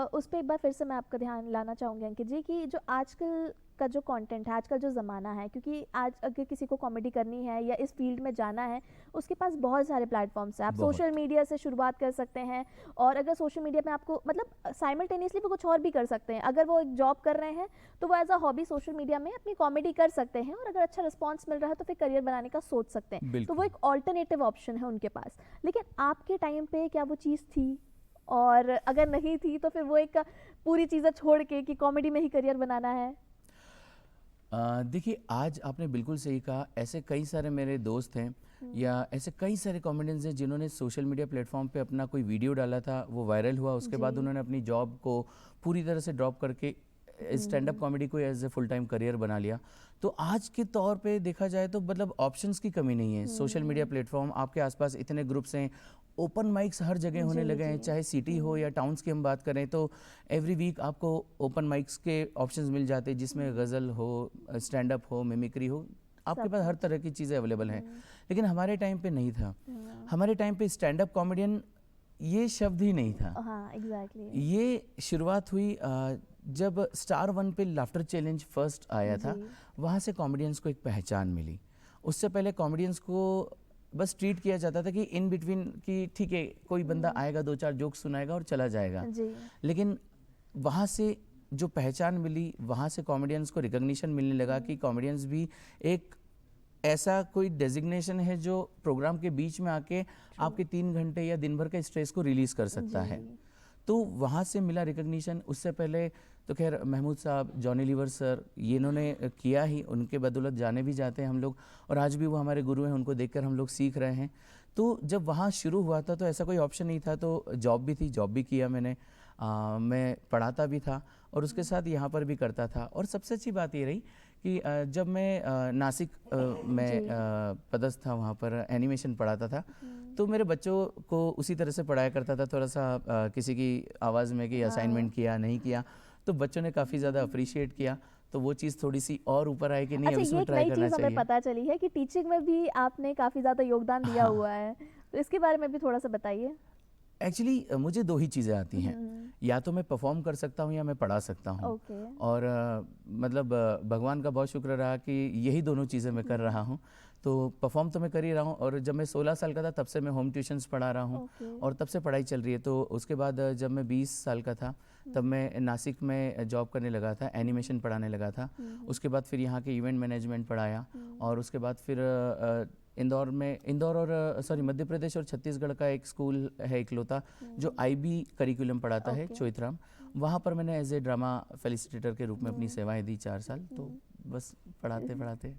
उस पर एक बार फिर से मैं आपका ध्यान लाना चाहूँगी अंकित जी कि जो आजकल का जो कंटेंट है, आजकल जो ज़माना है, क्योंकि आज अगर किसी को कॉमेडी करनी है या इस फील्ड में जाना है, उसके पास बहुत सारे प्लेटफॉर्म्स हैं। आप सोशल मीडिया से शुरुआत कर सकते हैं, और अगर सोशल मीडिया में आपको मतलब साइमल्टेनियसली वो कुछ और भी कर सकते हैं। अगर वो एक जॉब कर रहे हैं तो वो as a hobby social media में अपनी कॉमेडी कर सकते हैं, और अगर अच्छा रिस्पॉन्स मिल रहा है तो फिर करियर बनाने का सोच सकते हैं। तो वो एक ऑल्टरनेटिव ऑप्शन है उनके पास। लेकिन आपके टाइम पे क्या वो चीज़ थी, और अगर नहीं थी तो फिर वो एक पूरी चीज़ें छोड़ के कि कॉमेडी में ही करियर बनाना है? देखिए, आज आपने बिल्कुल सही कहा। ऐसे कई सारे मेरे दोस्त हैं या ऐसे कई सारे कॉमेडियंस हैं जिन्होंने सोशल मीडिया प्लेटफॉर्म पे अपना कोई वीडियो डाला था, वो वायरल हुआ, उसके बाद उन्होंने अपनी जॉब को पूरी तरह से ड्रॉप करके स्टैंड अप कॉमेडी को as a full time career बना लिया। तो आज के तौर पे देखा जाए तो मतलब ऑप्शंस की कमी नहीं है। सोशल मीडिया प्लेटफॉर्म, आपके आसपास इतने ग्रुप्स हैं, ओपन माइक्स हर जगह होने लगे हैं, चाहे सिटी हो या टाउन्स की हम बात करें तो एवरी वीक आपको ओपन माइक्स के ऑप्शंस मिल जाते हैं, जिसमें गज़ल हो, स्टैंड अप हो, मिमिक्री हो, आपके पास हर तरह की चीज़ें अवेलेबल हैं। लेकिन हमारे टाइम पे नहीं था। हमारे टाइम पे स्टैंड अप कॉमेडियन ये शब्द ही नहीं था। हाँ, एग्जैक्टली। ये शुरुआत हुई जब स्टार वन पे लाफ्टर चैलेंज फर्स्ट आया था, वहाँ से कॉमेडियंस को एक पहचान मिली। उससे पहले कॉमेडियंस को बस ट्रीट किया जाता था कि इन बिटवीन कि ठीक है, कोई बंदा आएगा, दो चार जोक सुनाएगा और चला जाएगा। लेकिन वहाँ से जो पहचान मिली, वहाँ से कॉमेडियंस को रिकॉग्निशन मिलने लगा कि कॉमेडियंस भी एक ऐसा कोई डेजिग्नेशन है जो प्रोग्राम के बीच में आके आपके 3 घंटे या दिन भर के स्ट्रेस को रिलीज कर सकता है। तो वहाँ से मिला रिकॉग्निशन। उससे पहले तो खैर महमूद साहब, जॉनी लीवर सर, ये इन्होंने किया ही, उनके बदौलत जाने भी जाते हैं हम लोग, और आज भी वो हमारे गुरु हैं, उनको देखकर हम लोग सीख रहे हैं। तो जब वहाँ शुरू हुआ था तो ऐसा कोई ऑप्शन नहीं था, तो जॉब भी थी, जॉब भी किया मैंने, मैं पढ़ाता भी था और उसके साथ यहाँ पर भी करता था। और सबसे अच्छी बात ये रही कि जब मैं नासिक में पदस्थ था, वहाँ पर एनिमेशन पढ़ाता था, तो मेरे बच्चों को उसी तरह से पढ़ाया करता था। थोड़ा सा किसी की आवाज़ में कि असाइनमेंट किया नहीं किया, तो बच्चों ने काफ़ी ज़्यादा अप्रिशिएट किया। तो वो चीज़ थोड़ी सी और ऊपर आई कि नहीं, अब इसमें ट्राई करना चाहिए। हमें पता चली है कि टीचिंग में भी आपने काफ़ी ज़्यादा योगदान दिया हुआ है, तो इसके बारे में भी थोड़ा सा बताइए। एक्चुअली मुझे 2 ही चीज़ें आती हैं, या तो मैं परफॉर्म कर सकता हूँ या मैं पढ़ा सकता हूँ। और मतलब भगवान का बहुत शुक्र रहा कि यही दोनों चीज़ें मैं कर रहा हूँ। तो परफॉर्म तो मैं कर ही रहा हूँ। और जब मैं 16 साल का था तब से मैं होम ट्यूशन्स पढ़ा रहा हूँ और तब से पढ़ाई चल रही है। तो उसके बाद जब मैं 20 साल का था तब मैं नासिक में जॉब करने लगा था, एनिमेशन पढ़ाने लगा था। उसके बाद फिर यहाँ के इवेंट मैनेजमेंट पढ़ाया और उसके बाद फिर इंदौर और मध्य प्रदेश और छत्तीसगढ़ का एक स्कूल है इकलौता जो IB करिकुलम पढ़ाता है, चोइथराम। वहाँ पर मैंने एज ए ड्रामा फेलिसिटेटर के रूप में अपनी सेवाएं दी 4 साल। तो बस पढ़ाते पढ़ाते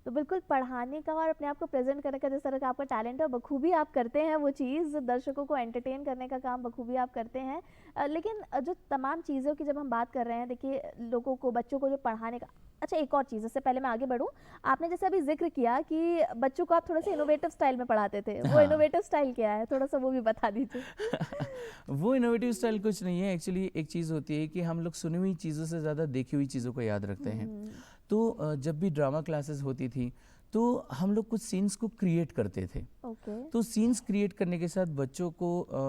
तो बिल्कुल पढ़ाने का और अपने आप को प्रेजेंट करने का जिस तरह का आपका टैलेंट है बखूबी आप करते हैं, वो चीज़ दर्शकों को एंटरटेन करने का काम बखूबी आप करते हैं। लेकिन जो तमाम चीज़ों की जब हम बात कर रहे हैं, देखिए लोगों को, बच्चों को जो पढ़ाने का, अच्छा एक और चीज़ इससे पहले मैं आगे बढ़ूँ, आपने जैसे अभी जिक्र किया कि बच्चों को आप थोड़ा सा इनोवेटिव स्टाइल में पढ़ाते थे। वो इनोवेटिव स्टाइल क्या है, थोड़ा सा वो भी बता दीजिए। वो इनोवेटिव स्टाइल कुछ नहीं है। एक्चुअली एक चीज़ होती है कि हम लोग सुनी हुई चीज़ों से ज़्यादा देखी हुई चीज़ों को याद रखते हैं। तो जब भी ड्रामा क्लासेस होती थी तो हम लोग कुछ सीन्स को क्रिएट करते थे। तो सीन्स क्रिएट करने के साथ बच्चों को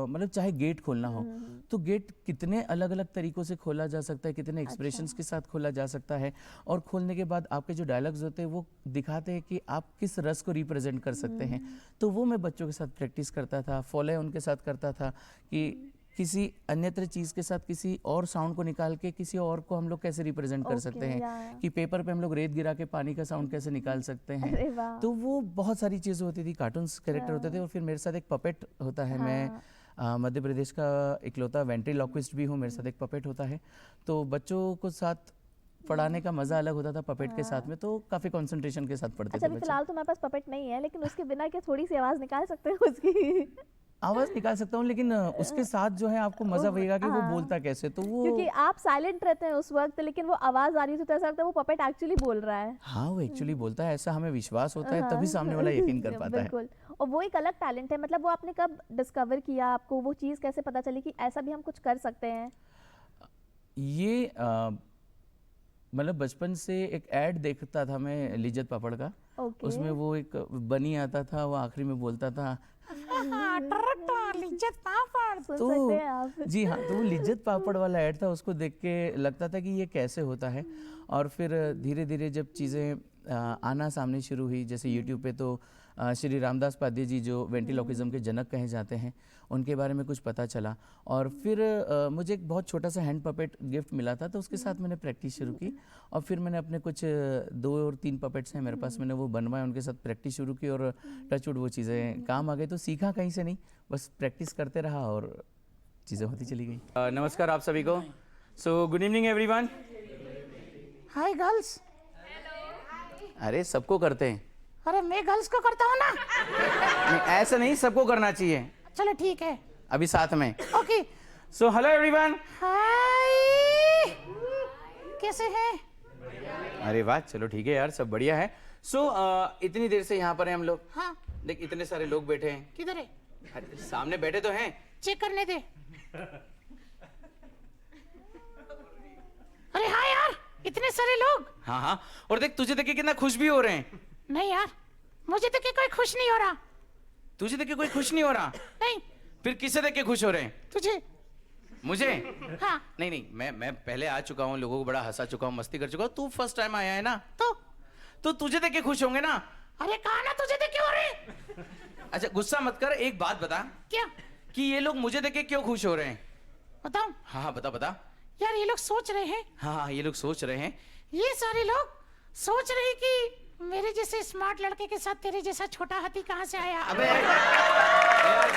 मतलब चाहे गेट खोलना हो तो गेट कितने अलग अलग तरीकों से खोला जा सकता है, कितने एक्सप्रेशंस के साथ खोला जा सकता है। और खोलने के बाद आपके जो डायलॉग्स होते हैं वो दिखाते हैं कि आप किस रस को रिप्रेजेंट कर सकते हैं। तो वो मैं बच्चों के साथ प्रैक्टिस करता था, फॉलो उनके साथ करता था कि किसी अन्यत्र चीज़ के साथ किसी और साउंड को निकाल के किसी और को हम लोग कैसे रिप्रेजेंट कर सकते हैं, कि पेपर पे हम लोग रेत गिरा के पानी का साउंड कैसे निकाल सकते हैं। तो वो बहुत सारी चीज़ें होती थी, कार्टून्स कैरेक्टर होते थे। और फिर मेरे साथ एक पपेट होता है। मैं मध्य प्रदेश का इकलौता वेंट्रीलॉक्विस्ट भी हूँ, मेरे साथ एक पपेट होता है। तो बच्चों को साथ पढ़ाने का मज़ा अलग होता था पपेट के साथ में, तो काफ़ी कंसंट्रेशन के साथ पढ़ते थे। अच्छा, फिलहाल तो मेरे पास पपेट नहीं है, लेकिन उसके बिना क्या थोड़ी सी आवाज़ निकाल सकते हैं उसकी? आवाज़ निकाल सकता हूँ, लेकिन उसके साथ जो है आपको मज़ा वहीगा कि वो बोलता कैसे। तो वो क्योंकि आप साइलेंट रहते हैं उस वक्त, लेकिन वो आवाज़ आ रही थी तो ऐसा लगता है वो पपेट एक्चुअली बोल रहा है। हाँ, वो एक्चुअली बोलता है, ऐसा हमें विश्वास होता है, तभी सामने वाला यकीन कर पाता है। बिल्कुल। और वो एक अलग टैलेंट है। मतलब वो आपने कब डिस्कवर किया, आपको वो चीज़ कैसे पता चली कि ऐसा भी हम कुछ कर सकते हैं? ये मतलब बचपन से एक ऐड देखता था मैं लिज्जत पापड़ का। उसमें वो एक बनी आता था, वो आखिरी में बोलता था लिज्जत पापड़। तो जी हाँ, तो वो लिज्जत पापड़ वाला ऐड था, उसको देख के लगता था कि ये कैसे होता है। और फिर धीरे धीरे जब चीज़ें आना सामने शुरू हुई, जैसे यूट्यूब पे तो श्री रामदास पाद्य जी जो वेंट्रीलॉक्विज्म के जनक कहे जाते हैं, उनके बारे में कुछ पता चला। और फिर मुझे एक बहुत छोटा सा हैंड पपेट गिफ्ट मिला था, तो उसके साथ मैंने प्रैक्टिस शुरू की। और फिर मैंने अपने कुछ 2 और 3 पपेट्स हैं मेरे पास, मैंने वो बनवाए, उनके साथ प्रैक्टिस शुरू की और टचवुड वो चीज़ें काम आ गई। तो सीखा कहीं से नहीं, बस प्रैक्टिस करते रहा और चीज़ें होती चली गई। नमस्कार आप सभी को। So good evening everyone. Hi girls. अरे सबको करते हैं। अरे मैं गर्ल्स को करता हूँ ना। नहीं, ऐसा नहीं, सबको करना चाहिए। चलो ठीक है, अभी साथ में। Okay. So hello everyone. Hi, कैसे हैं? अरे वाह, चलो ठीक है यार, सब बढ़िया है। सो इतनी देर से यहाँ पर हैं हम लोग। हाँ। देख इतने सारे लोग बैठे हैं। किधर है? अरे सामने बैठे तो हैं। चेक करने दे। अरे हाँ यार, इतने सारे लोग। हाँ हाँ, और देख तुझे देख के कितना खुश भी हो रहे हैं। नहीं यार, मुझे देख के कोई खुश नहीं हो रहा। तुझे देख के कोई खुश नहीं हो रहा? नहीं। फिर किसे देख के खुश हो रहे हैं? तुझे। मुझे? हाँ। नहीं नहीं, मैं पहले आ चुका हूँ, लोगों को बड़ा हंसा चुका हूँ, मस्ती कर चुका हूँ। तू फर्स्ट टाइम आया है ना, तो तुझे देख के खुश होंगे ना। अरे कहा ना तुझे देख के हो रहे। अच्छा गुस्सा मत कर, एक बात बता। क्या? कि ये लोग मुझे देख के क्यों खुश हो रहे हैं? बताऊं? हाँ हाँ बता बता। यार ये लोग सोच रहे हैं। हाँ हाँ, ये लोग सोच रहे हैं। ये सारे लोग सोच रहे हैं कि मेरे जैसे स्मार्ट लड़के के साथ तेरे जैसा छोटा हाथी कहाँ से आया। अबे यार,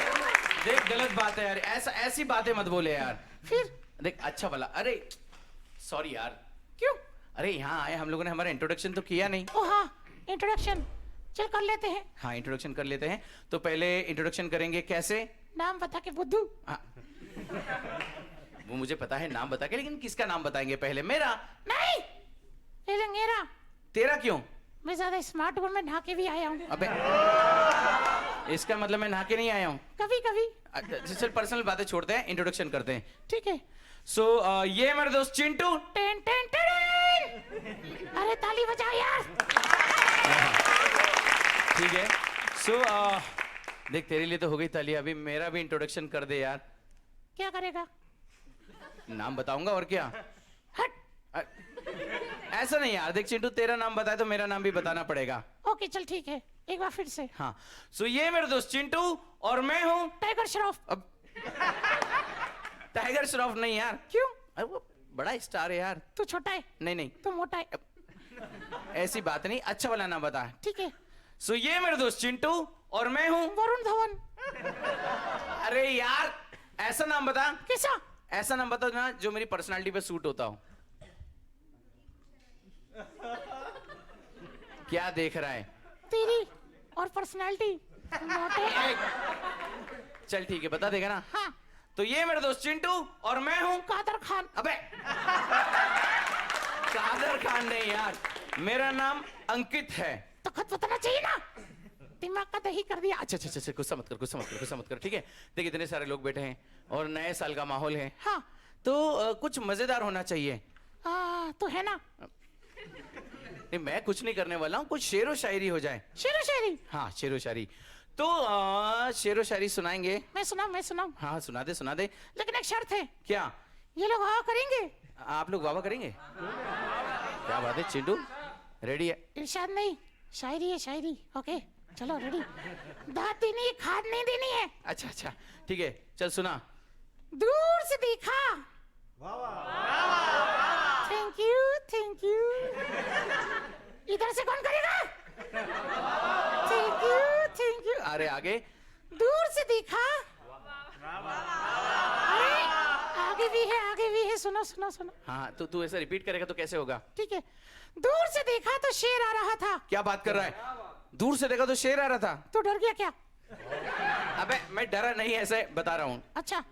देख गलत बात है यार, ऐसी बातें मत बोले यार। फिर देख अच्छा भला, अरे सॉरी यार। क्यों? अरे यहाँ आए हम लोगों ने हमारा इंट्रोडक्शन तो किया नहीं। ओ हाँ, इंट्रोडक्शन चल कर लेते हैं। हाँ इंट्रोडक्शन कर लेते हैं। तो पहले इंट्रोडक्शन करेंगे कैसे? नाम बता के बुद्धू। वो मुझे पता है नाम बता के, लेकिन किसका नाम बताएंगे पहले? मेरा नहीं, पहले मेरा। तेरा क्यों? मैं ज्यादा स्मार्ट हूँ, मैं नहा के भी आया हूँ। अबे इसका मतलब मैं नहा के नहीं आया हूँ। कभी कभी। चल पर्सनल बातें छोड़ते हैं, इंट्रोडक्शन करते हैं। ठीक है। सो ये है मेरे दोस्त चिंटू। Ten ten ten. अरे ताली बजा यार। ठीक है। सो देख तेरे लिए तो हो गई ताली, अभी मेरा भी इंट्रोडक्शन कर दे यार। क्या करेगा? नाम बताऊंगा और क्या। हट। ऐसा नहीं यार, देख चिंटू तेरा नाम बताए तो मेरा नाम भी बताना पड़ेगा। ओके चल ठीक है। एक बार फिर से। हाँ, सो ये मेरे दोस्त चिंटू और मैं हूँ टाइगर श्रॉफ। अब टाइगर श्रॉफ नहीं यार। क्यों? अरे वो बड़ा स्टार है यार। तू छोटा है, नहीं नहीं, तू मोटा है। ऐसी बात नहीं, अच्छा वाला नाम बता। ठीक है। सो ये मेरे दोस्त चिंटू और मैं हूँ वरुण धवन। अरे यार ऐसा नाम बता। कैसा? ऐसा नाम बता ना जो मेरी पर्सनालिटी पे सूट होता हो। क्या देख रहा है? तेरी और पर्सनालिटी मोटे। चल ठीक है, बता देगा ना। हाँ। तो ये मेरे दोस्त चिंटू और मैं हूँ कादर खान। अबे कादर खान नहीं यार, मेरा नाम अंकित है। तो खुद बताना चाहिए ना, दिमाग का दही कर दिया। अच्छा अच्छा अच्छा, गुस्सा मत कर, गुस्सा मत कर, गुस्सा मत कर, ठीक है। देख इतने सारे लोग बैठे हैं और नए साल का माहौल है। हाँ। तो कुछ मजेदार होना चाहिए। तो है ना। नहीं मैं कुछ नहीं करने वाला हूँ, कुछ शेरो शायरी हो जाए। शेरो शायरी। हाँ शेरो शायरी। तो शेरो शायरी सुनाएंगे। मैं सुनाऊं। हाँ सुना दे सुना दे। लेकिन एक शर्त है। क्या? ये लोग हाँ करेंगे। आप लोग वाह करेंगे? क्या बात है चिंटू, रेडी है? इरशाद नहीं, शायरी है शायरी। ओके चलो रेडी। दाद देनी है, खाद नहीं देनी है। अच्छा अच्छा ठीक है, चल सुना। दूर से देखा। Thank you thank you. इधर से कौन करेगा? Thank you. अरे आगे। दूर से देखा। अरे आगे भी है। सुनो। हाँ तो तू ऐसा रिपीट करेगा तो कैसे होगा? ठीक है। दूर से देखा तो शेर आ रहा था। क्या बात कर रहा है? दूर से देखा तो शेर आ रहा था? तो डर गया क्या? अबे मैं डरा नहीं, ऐसे बता रहा हूँ। अच्छा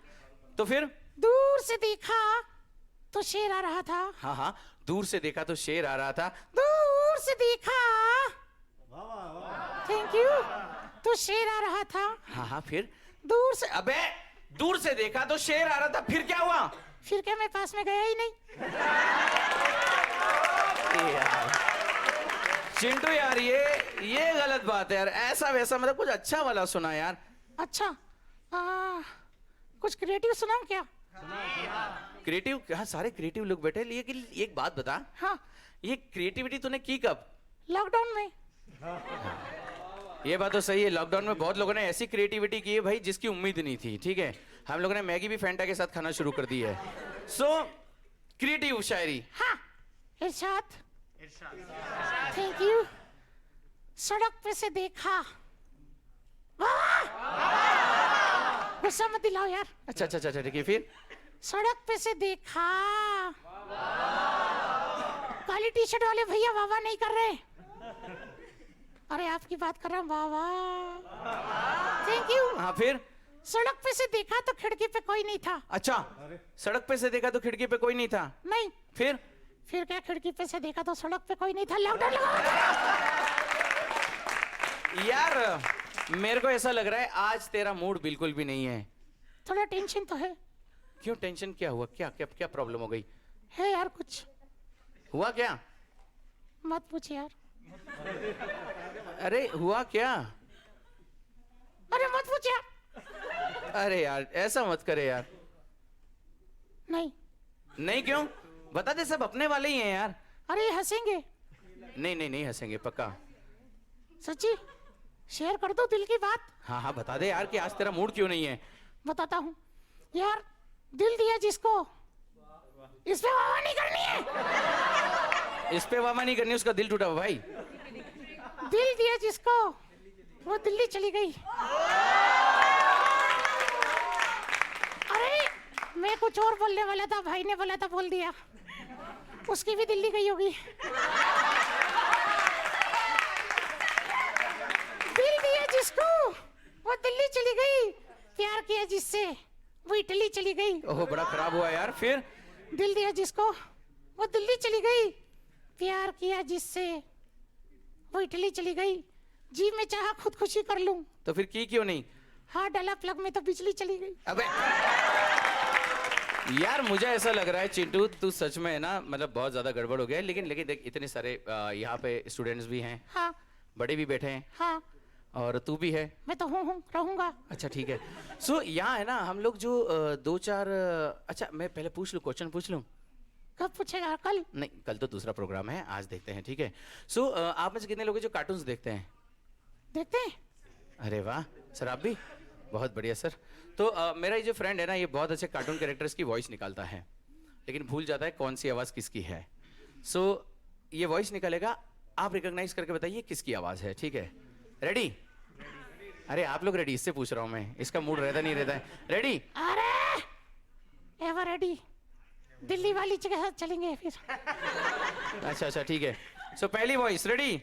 तो फिर? दूर से देखा तो शेर आ रहा था। हाँ दूर से देखा तो शेर आ रहा था। दूर से देखा। Thank you. तो शेर आ रहा था। हाँ फिर? दूर से। अबे दूर से देखा तो शेर आ रहा था, फिर क्या हुआ? फिर क्या मैं पास में गया ही नहीं। चिंटू यार ये गलत बात है यार, ऐसा वैसा मतलब कुछ अच्छा वाला सुना यार। अच्छा कुछ क्रिएटिव सुनाऊं क्या? क्रिएटिव? हाँ सारे क्रिएटिव लोग बैठे, लेकिन एक बात बता। हाँ। ये क्रिएटिविटी तूने की कब? लॉकडाउन में। ये बात तो सही है, लॉकडाउन में बहुत लोगों ने ऐसी क्रिएटिविटी की है भाई जिसकी उम्मीद नहीं थी। ठीक है, हम लोगों ने मैगी भी फैंटा के साथ खाना शुरू कर दी है। सो क्रिएटिव शायरी। हाँ इरशाद। Thank you. सड़क पे से देखा। गुस्सा मत दिलाओ यार। अच्छा ठीक है, फिर? सड़क पे से देखा। काली टी शर्ट वाले भैया वाह नहीं कर रहे। अरे आपकी बात कर रहा हूँ, वाह। Thank you. हाँ फिर? सड़क पे से देखा तो खिड़की पे कोई नहीं था। अच्छा, सड़क पे से देखा तो खिड़की पे कोई नहीं था? नहीं। फिर क्या? खिड़की पे से देखा तो सड़क पे कोई नहीं था। लॉकडाउन यार मेरे को ऐसा लग रहा है आज तेरा मूड बिल्कुल भी नहीं है। थोड़ा टेंशन तो है। क्यों टेंशन? क्या हुआ? क्या प्रॉब्लम हो गई है यार? कुछ हुआ क्या? मत पूछ यार। अरे हुआ क्या? अरे मत पूछ यार। अरे यार ऐसा मत करे यार। नहीं क्यों? बता दे, सब अपने वाले ही हैं यार। अरे हंसेंगे। नहीं हंसेंगे पक्का। सच्ची शेयर कर दो दिल की बात। हाँ बता दे यार कि आज तेरा मूड क्यों नहीं है। बताता हूँ यार। दिल दिया जिसको, इस पे वाह नहीं करनी है। इस पे वाह नहीं करनी, उसका दिल टूटा हुआ भाई। दिल दिया जिसको वो दिल्ली चली गई। अरे मैं कुछ और बोलने वाला था, भाई ने बोला था बोल दिया। उसकी भी दिल्ली गई होगी। दिल दिया जिसको वो दिल्ली चली गई। प्यार किया जिससे वो इटली चली गई। ओह बड़ा खराब हुआ यार। फिर? दिल दिया जिसको वो दिल्ली चली गई। प्यार किया जिससे वो इटली चली गई। जी मैं चाहा खुदकुशी कर लूं, तो फिर की क्यों नहीं? हाथ डाला प्लग में तो बिजली चली गई। अबे यार मुझे ऐसा लग रहा है चिंटू तू सच में है ना, मतलब बहुत ज्यादा गड़बड़ हो गया है। लेकिन देख इतने सारे यहाँ पे स्टूडेंट्स भी हैं। हाँ। बड़े भी बैठे हैं। हाँ। और तू भी है। मैं तो हूँ रहूंगा। अच्छा ठीक है। सो यहाँ है ना हम लोग जो दो चार अच्छा मैं पहले पूछ लूँ, क्वेश्चन पूछ लूँ? कब पूछेगा? कल? नहीं कल तो दूसरा प्रोग्राम है, आज देखते हैं। ठीक है। सो आप में से कितने लोग हैं जो कार्टून्स देखते हैं? देखते हैं। अरे वाह सर, आप भी बहुत बढ़िया सर। तो मेरा ये जो फ्रेंड है ना, ये बहुत अच्छे कार्टून कैरेक्टर्स की वॉइस निकालता है, लेकिन भूल जाता है कौन सी आवाज़ किसकी है। सो ये वॉइस निकालेगा, आप रिकॉग्नाइज करके बताइए किसकी आवाज़ है, ठीक है? रेडी? अरे आप लोग रेडी, इससे पूछ रहा हूँ मैं, इसका मूड रहता नहीं रहता है। रेडी? अरे एवर रेडी, दिल्ली वाली जगह चलेंगे फिर। अच्छा अच्छा ठीक है। सो पहली वॉइस, रेडी?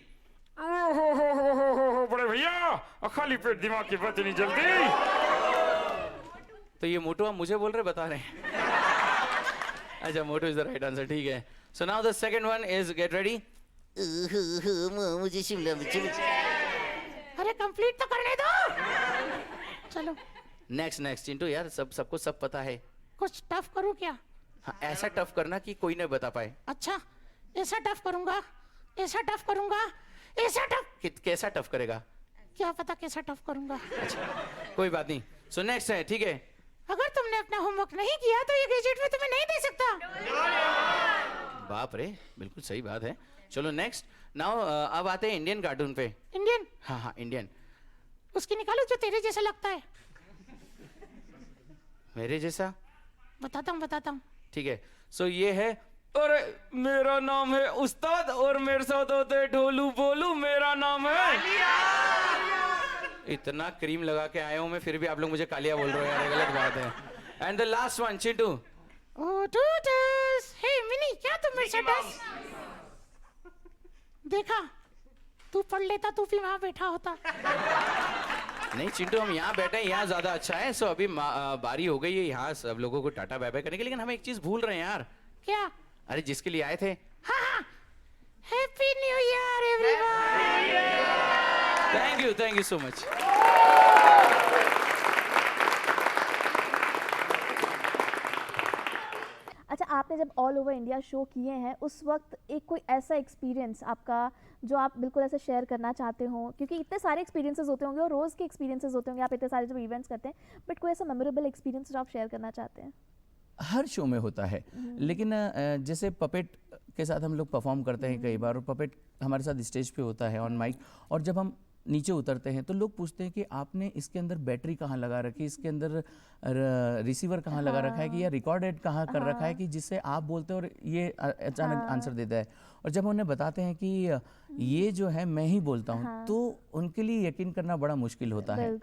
ओहो बड़े भैया, खाली पेट दिमाग की बात नहीं जल्दी। तो ये मोटू आप मुझे बोल रहे बता रहे हैं? अच्छा, मोटू इज द राइट आंसर, ठीक है। So now the second one is, get ready? मुझे शिमला मिर्च। अरे कंप्लीट तो करने दो। चलो नेक्स्ट नेक्स्ट चिंटू यार, सबको सब पता है। कुछ टफ करूं क्या? हाँ, ऐसा टफ करना कि कोई नहीं बता पाए। अच्छा ऐसा टफ करूंगा, ऐसा टफ करूंगा, ऐसा टफ। कैसा टफ करेगा? क्या पता कैसा टफ करूंगा। कोई बात नहीं। सो नेक्स्ट है, ठीक है? अगर तुमने अपना होमवर्क नहीं किया तो ये गैजेट में तुम्हें नहीं दे सकता। बाप रे, बिल्कुल सही बात है। चलो नेक्स्ट। नाउ अब आते हैं इंडियन कार्टून पे। इंडियन? हाँ हाँ इंडियन। उसकी निकालो जो तेरे जैसा लगता है। मेरे जैसा? बताता हूँ। ठीक है। सो ये है, अरे मेरा नाम है उस्ताद और मेरे साथ होते हैं ढोलू बोलू, मेरा नाम है। इतना क्रीम लगा के आया हूं मैं, फिर भी आप लोग मुझे कालिया बोल रहे हो यार, ये गलत बात है। And the last one, Chintu. Oh toots, hey Mini, क्या तुम मेरे साथ देखा? तू पढ़ लेता, तू भी वहां बैठा होता। नहीं चिंटू, हम यहाँ बैठे हैं, यहाँ ज्यादा अच्छा है। सो अभी बारी हो गई है यहाँ सब लोगों को टाटा बाय बाय करने की, लेकिन हम एक चीज भूल रहे हैं यार। क्या? अरे जिसके लिए आए थे। हाँ, happy new year everyone. Thank you so much. अच्छा, आपने जब ऑल ओवर इंडिया शो किए हैं, उस वक्त एक कोई ऐसा एक्सपीरियंस आपका जो आप बिल्कुल ऐसे शेयर करना चाहते हो? क्योंकि इतने सारे एक्सपीरियंसेस होते होंगे और रोज़ के एक्सपीरियंसेस होते होंगे, आप इतने सारे जब इवेंट्स करते हैं, बट कोई ऐसा मेमोरेबल एक्सपीरियंस जो आप शेयर करना चाहते हैं? हर शो में होता है, लेकिन जैसे पपेट के साथ हम लोग परफॉर्म करते हैं कई बार, और पपेट हमारे साथ स्टेज पे होता है ऑन माइक, और जब हम नीचे उतरते हैं तो लोग पूछते हैं कि आपने इसके अंदर बैटरी कहाँ लगा रखी, इसके अंदर रिसीवर कहाँ लगा रखा है, कि या रिकॉर्डेड कहाँ कर रखा है, कि जिससे आप बोलते हैं और ये अचानक आंसर देता है। और जब उन्हें बताते हैं कि ये जो है मैं ही बोलता हूँ, तो उनके लिए यकीन करना बड़ा मुश्किल होता है।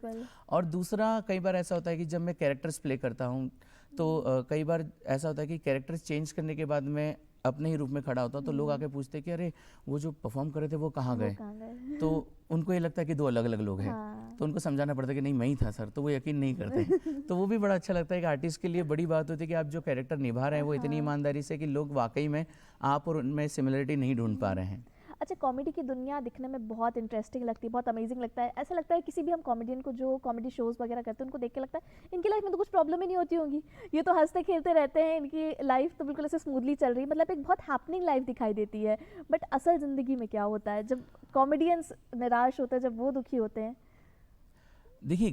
और दूसरा, कई बार ऐसा होता है कि जब मैं कैरेक्टर्स प्ले करता हूँ तो कई बार ऐसा होता है कि कैरेक्टर्स चेंज करने के बाद मैं अपने ही रूप में खड़ा होता हूँ, तो लोग आके पूछते हैं कि अरे वो जो परफॉर्म कर रहे थे वो कहाँ गए? तो उनको ये लगता है कि दो अलग अलग लोग हैं। तो उनको समझाना पड़ता है कि नहीं मैं ही था सर, तो वो यकीन नहीं करते। तो वो भी बड़ा अच्छा लगता है कि आर्टिस्ट के लिए बड़ी बात होती है कि आप जो कैरेक्टर निभा रहे हैं वो इतनी ईमानदारी से कि लोग वाकई में आप और उनमें सिमिलरिटी नहीं ढूंढ पा रहे हैं। अच्छा, कॉमेडी की दुनिया दिखने में बहुत इंटरेस्टिंग लगती है, बहुत अमेजिंग लगता है। ऐसा लगता है किसी भी हम कॉमेडियन को जो कॉमेडी शोज़ वगैरह करते हैं उनको देख के लगता है इनकी लाइफ में तो कुछ प्रॉब्लम ही नहीं होती होंगी, ये तो हंसते खेलते रहते हैं, इनकी लाइफ तो बिल्कुल ऐसे स्मूथली चल रही है, मतलब एक बहुत हैपनिंग लाइफ दिखाई देती है। बट असल ज़िंदगी में क्या होता है जब कॉमेडियंस निराश होते हैं, जब वो दुखी होते हैं? देखिए,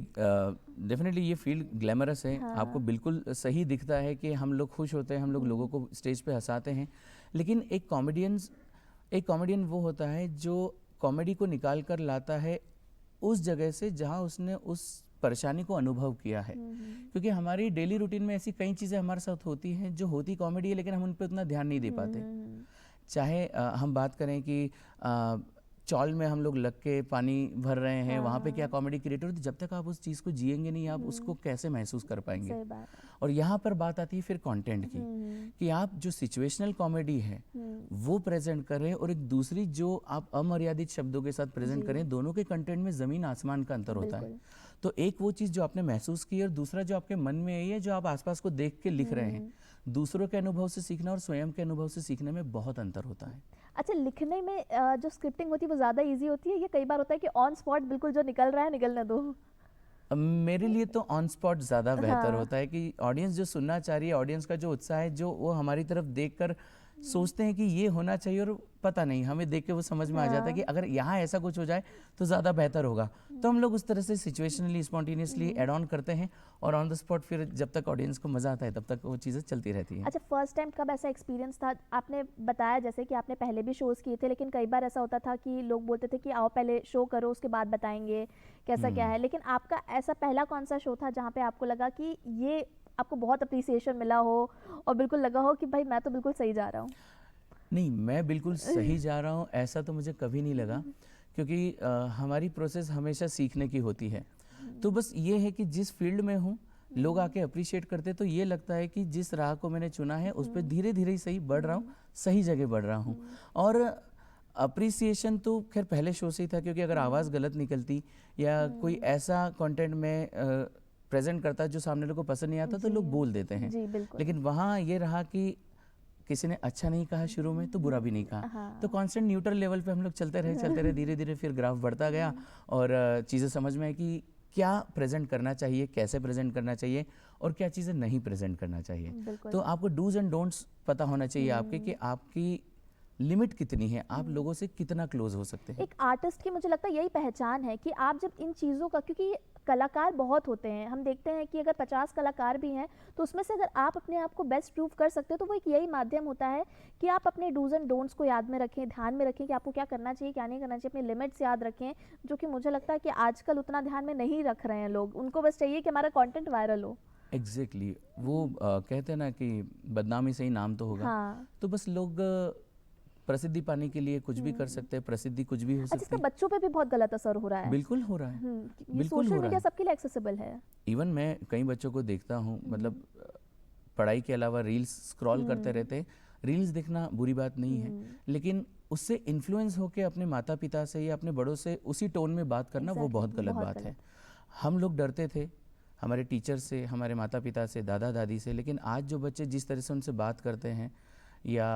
डेफिनेटली ये फील्ड ग्लैमरस है। आपको बिल्कुल सही दिखता है कि हम लोग खुश होते हैं, हम लोग लोगों को स्टेज पे हंसाते हैं, लेकिन एक कॉमेडियन वो होता है जो कॉमेडी को निकाल कर लाता है उस जगह से जहां उसने उस परेशानी को अनुभव किया है। क्योंकि हमारी डेली रूटीन में ऐसी कई चीज़ें हमारे साथ होती हैं जो होती कॉमेडी है, लेकिन हम उन पर उतना ध्यान नहीं दे पाते। चाहे हम बात करें कि चौल में हम लोग लग के पानी भर रहे हैं, वहाँ पे क्या कॉमेडी क्रिएट होती है, जब तक आप उस चीज़ को जिएंगे नहीं आप उसको कैसे महसूस कर पाएंगे। सही बात है। और यहाँ पर बात आती है फिर कंटेंट की, कि आप जो सिचुएशनल कॉमेडी है वो प्रेजेंट करें और एक दूसरी जो आप अमर्यादित शब्दों के साथ प्रेजेंट करें, दोनों के कंटेंट में ज़मीन आसमान का अंतर होता है। तो एक वो चीज़ जो आपने महसूस की और दूसरा जो आपके मन में आई है, जो आप आसपास को देख के लिख रहे हैं। दूसरों के अनुभव से सीखना और स्वयं के अनुभव से सीखने में बहुत अंतर होता है। अच्छा, लिखने में जो स्क्रिप्टिंग होती है वो ज़्यादा इजी होती है, ये कई बार होता है कि ऑन स्पॉट बिल्कुल जो निकल रहा है निकलने दो? मेरे लिए तो ऑन स्पॉट ज़्यादा बेहतर होता है, कि ऑडियंस जो सुनना चाह रही है, ऑडियंस का जो उत्साह है, जो वो हमारी तरफ देखकर सोचते हैं कि ये होना चाहिए और पता नहीं, हमें देख के वो समझ में आ जाता है कि अगर यहाँ ऐसा कुछ हो जाए तो ज़्यादा बेहतर होगा। तो हम लोग उस तरह से सिचुएशनली स्पॉन्टेनियसली एड ऑन करते हैं और ऑन द स्पॉट फिर जब तक ऑडियंस को मज़ा आता है तब तक वो चीज़ें चलती रहती हैं। अच्छा, फर्स्ट टाइम कब ऐसा एक्सपीरियंस था? आपने बताया जैसे कि आपने पहले भी शोज़ किए थे, लेकिन कई बार ऐसा होता था कि लोग बोलते थे कि आओ पहले शो करो उसके बाद बताएंगे कैसा क्या है, लेकिन आपका ऐसा पहला कौन सा शो था जहाँ पे आपको लगा कि ये आपको बहुत अप्रिसिएशन मिला हो और बिल्कुल लगा हो कि भाई मैं तो बिल्कुल सही जा रहा हूँ? नहीं, मैं बिल्कुल सही जा रहा हूँ ऐसा तो मुझे कभी नहीं लगा, क्योंकि हमारी प्रोसेस हमेशा सीखने की होती है। तो बस ये है कि जिस फील्ड में हूँ लोग आके अप्रिशिएट करते तो ये लगता है कि जिस राह को मैंने चुना है उस पर धीरे धीरे ही सही बढ़ रहा हूँ, सही जगह बढ़ रहा हूँ। और अप्रिसिएशन तो खैर पहले शो से ही था, क्योंकि अगर आवाज़ गलत निकलती या कोई ऐसा कंटेंट में प्रेजेंट करता जो सामने लोगों को पसंद नहीं आता तो लोग बोल देते हैं। जी बिल्कुल। लेकिन वहाँ ये रहा कि किसी ने अच्छा नहीं कहा शुरू में तो बुरा भी नहीं कहा, तो कांस्टेंट न्यूट्रल लेवल पे हम लोग चलते रहे धीरे धीरे फिर ग्राफ बढ़ता गया और चीज़ें समझ में आई कि क्या प्रेजेंट करना चाहिए, कैसे प्रेजेंट करना चाहिए और क्या चीज़ें नहीं प्रेजेंट करना चाहिए। तो आपको डूज एंड डोंट्स पता होना चाहिए आपके कि आपकी लिमिट कितनी है, आप लोगों से कितना क्लोज हो सकते हैं। एक आर्टिस्ट की मुझे लगता है यही पहचान है कि आप जब इन चीज़ों का, क्योंकि कलाकार बहुत होते हैं, हम देखते हैं कि अगर 50 कलाकार भी हैं तो उसमें से अगर आप अपने आप को बेस्ट प्रूव कर सकते हो तो वो एक यही माध्यम होता है कि आप अपने डूज एंड डोंट्स को याद में रखें, ध्यान में रखें कि आपको क्या करना चाहिए क्या नहीं करना चाहिए, अपने लिमिट्स याद रखें, जो कि मुझे लगता है कि आजकल उतना ध्यान में नहीं रख रहे हैं लोग। उनको बस चाहिए कि हमारा कंटेंट वायरल हो। एग्जैक्टली वो कहते हैं ना कि बदनामी से ही नाम तो होगा। तो बस लोग प्रसिद्धि पाने के लिए कुछ भी कर सकते हैं, प्रसिद्धि कुछ भी हो अच्छा, सकती इसका है। बच्चों पे भी बहुत गलत असर हो रहा है। बिल्कुल हो रहा है, ये बिल्कुल सोशल हो रहा मीडिया है। सबके लिए एक्सेसिबल है। इवन मैं कई बच्चों को देखता हूँ, मतलब पढ़ाई के अलावा रील्स स्क्रॉल करते रहते हैं। रील्स देखना बुरी बात नहीं है, लेकिन उससे इन्फ्लुएंस होकर अपने माता पिता से या अपने बड़ों से उसी टोन में बात करना वो बहुत गलत बात है। हम लोग डरते थे हमारे टीचर से, हमारे माता पिता से, दादा दादी से, लेकिन आज जो बच्चे जिस तरह से उनसे बात करते हैं या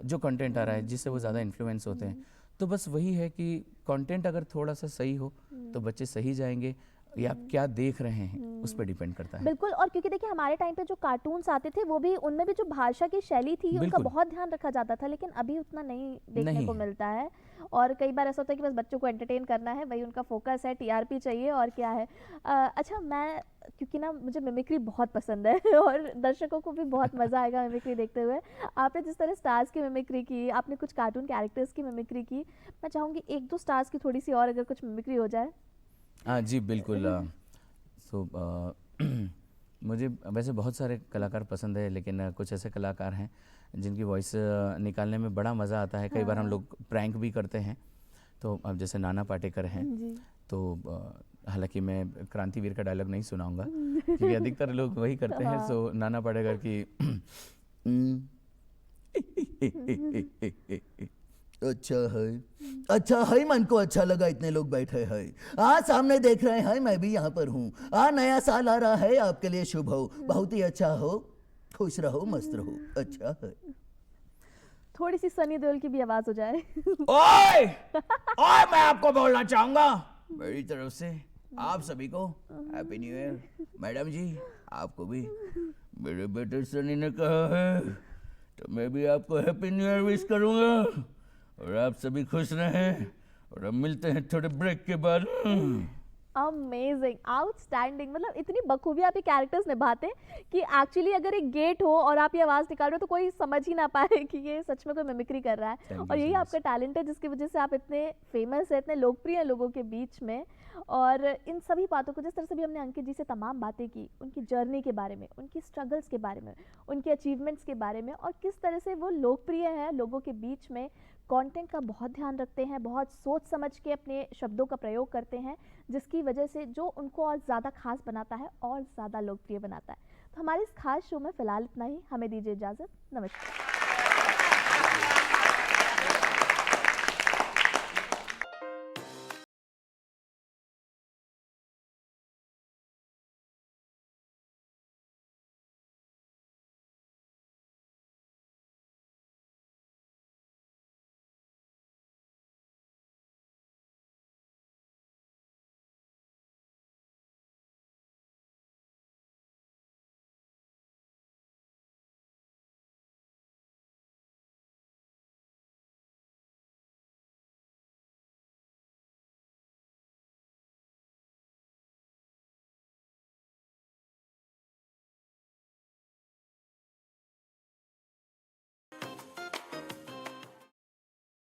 जो कंटेंट आ रहा है जिससे वो ज़्यादा इन्फ्लुएंस होते हैं, तो बस वही है कि कंटेंट अगर थोड़ा सा सही हो तो बच्चे सही जाएंगे, या आप क्या देख रहे हैं उस पर डिपेंड करता है। बिल्कुल। और क्योंकि देखिए हमारे टाइम पे जो कार्टून्स आते थे वो भी, उनमें भी जो भाषा की शैली थी उनका बिल्कुल। बहुत ध्यान रखा जाता था, लेकिन अभी उतना नहीं देखने नहीं को है। मिलता है। और कई बार ऐसा होता है कि बस बच्चों को एंटरटेन करना है, वही उनका फोकस है, टीआरपी चाहिए और क्या है। अच्छा, मैं क्योंकि ना मुझे मिमिक्री बहुत पसंद है और दर्शकों को भी बहुत मज़ा आएगा मिमिक्री देखते हुए। आपने जिस तरह स्टार्स की मिमिक्री की, आपने कुछ कार्टून कैरेक्टर्स की मिमिक्री की, मैं चाहूँगी एक दो स्टार्स की थोड़ी सी और अगर कुछ मिमिक्री हो जाए। हाँ जी बिल्कुल। मुझे वैसे बहुत सारे कलाकार पसंद है, लेकिन कुछ ऐसे कलाकार हैं जिनकी वॉइस निकालने में बड़ा मज़ा आता है। कई बार हम लोग प्रैंक भी करते हैं, तो अब जैसे नाना पाटेकर हैं, तो हालांकि मैं क्रांतिवीर का डायलॉग नहीं सुनाऊंगा क्योंकि अधिकतर लोग वही करते हैं। सो नाना पाटेकर की अच्छा है, मन को अच्छा लगा, इतने लोग बैठे हैं। सामने देख रहे हैं, मैं भी यहाँ पर हूँ। नया साल आ रहा है, आपके लिए शुभ हो, बहुत ही अच्छा हो, खुश रहो, मस्त रहो। अच्छा है। थोड़ी सी सनी देओल की भी आवाज हो जाए। ओए ओए, मैं आपको बोलना चाहूंगा मेरी तरफ से आप सभी को हैप्पी न्यू ईयर। मैडम जी आपको भी। मेरे बेटे सनी ने कहा है तो मैं भी आपको हैप्पी न्यू ईयर विश करूंगा और आप सभी खुश रहें। और अब मिलते हैं थोड़े ब्रेक के बाद। Amazing, outstanding. मतलब इतनी बखूबी आप ये कैरेक्टर्स निभाते हैं कि एक्चुअली अगर एक गेट हो और आप ये आवाज़ निकाल रहे हो तो कोई समझ ही ना पाए कि ये सच में कोई मिमिक्री कर रहा है। और यही आपका टैलेंट है जिसकी वजह से आप इतने फेमस है, इतने लोकप्रिय हैं लोगों के बीच में। और इन सभी बातों को, जिस तरह से भी हमने अंकित जी से तमाम बातें की, उनकी जर्नी के बारे में, उनकी स्ट्रगल्स के बारे में, उनके अचीवमेंट्स के बारे में, और किस तरह से वो लोकप्रिय हैं लोगों के बीच में, कंटेंट का बहुत ध्यान रखते हैं, बहुत सोच समझ के अपने शब्दों का प्रयोग करते हैं, जिसकी वजह से जो उनको और ज़्यादा खास बनाता है और ज़्यादा लोकप्रिय बनाता है। तो हमारे इस खास शो में फ़िलहाल इतना ही। हमें दीजिए इजाज़त। नमस्कार।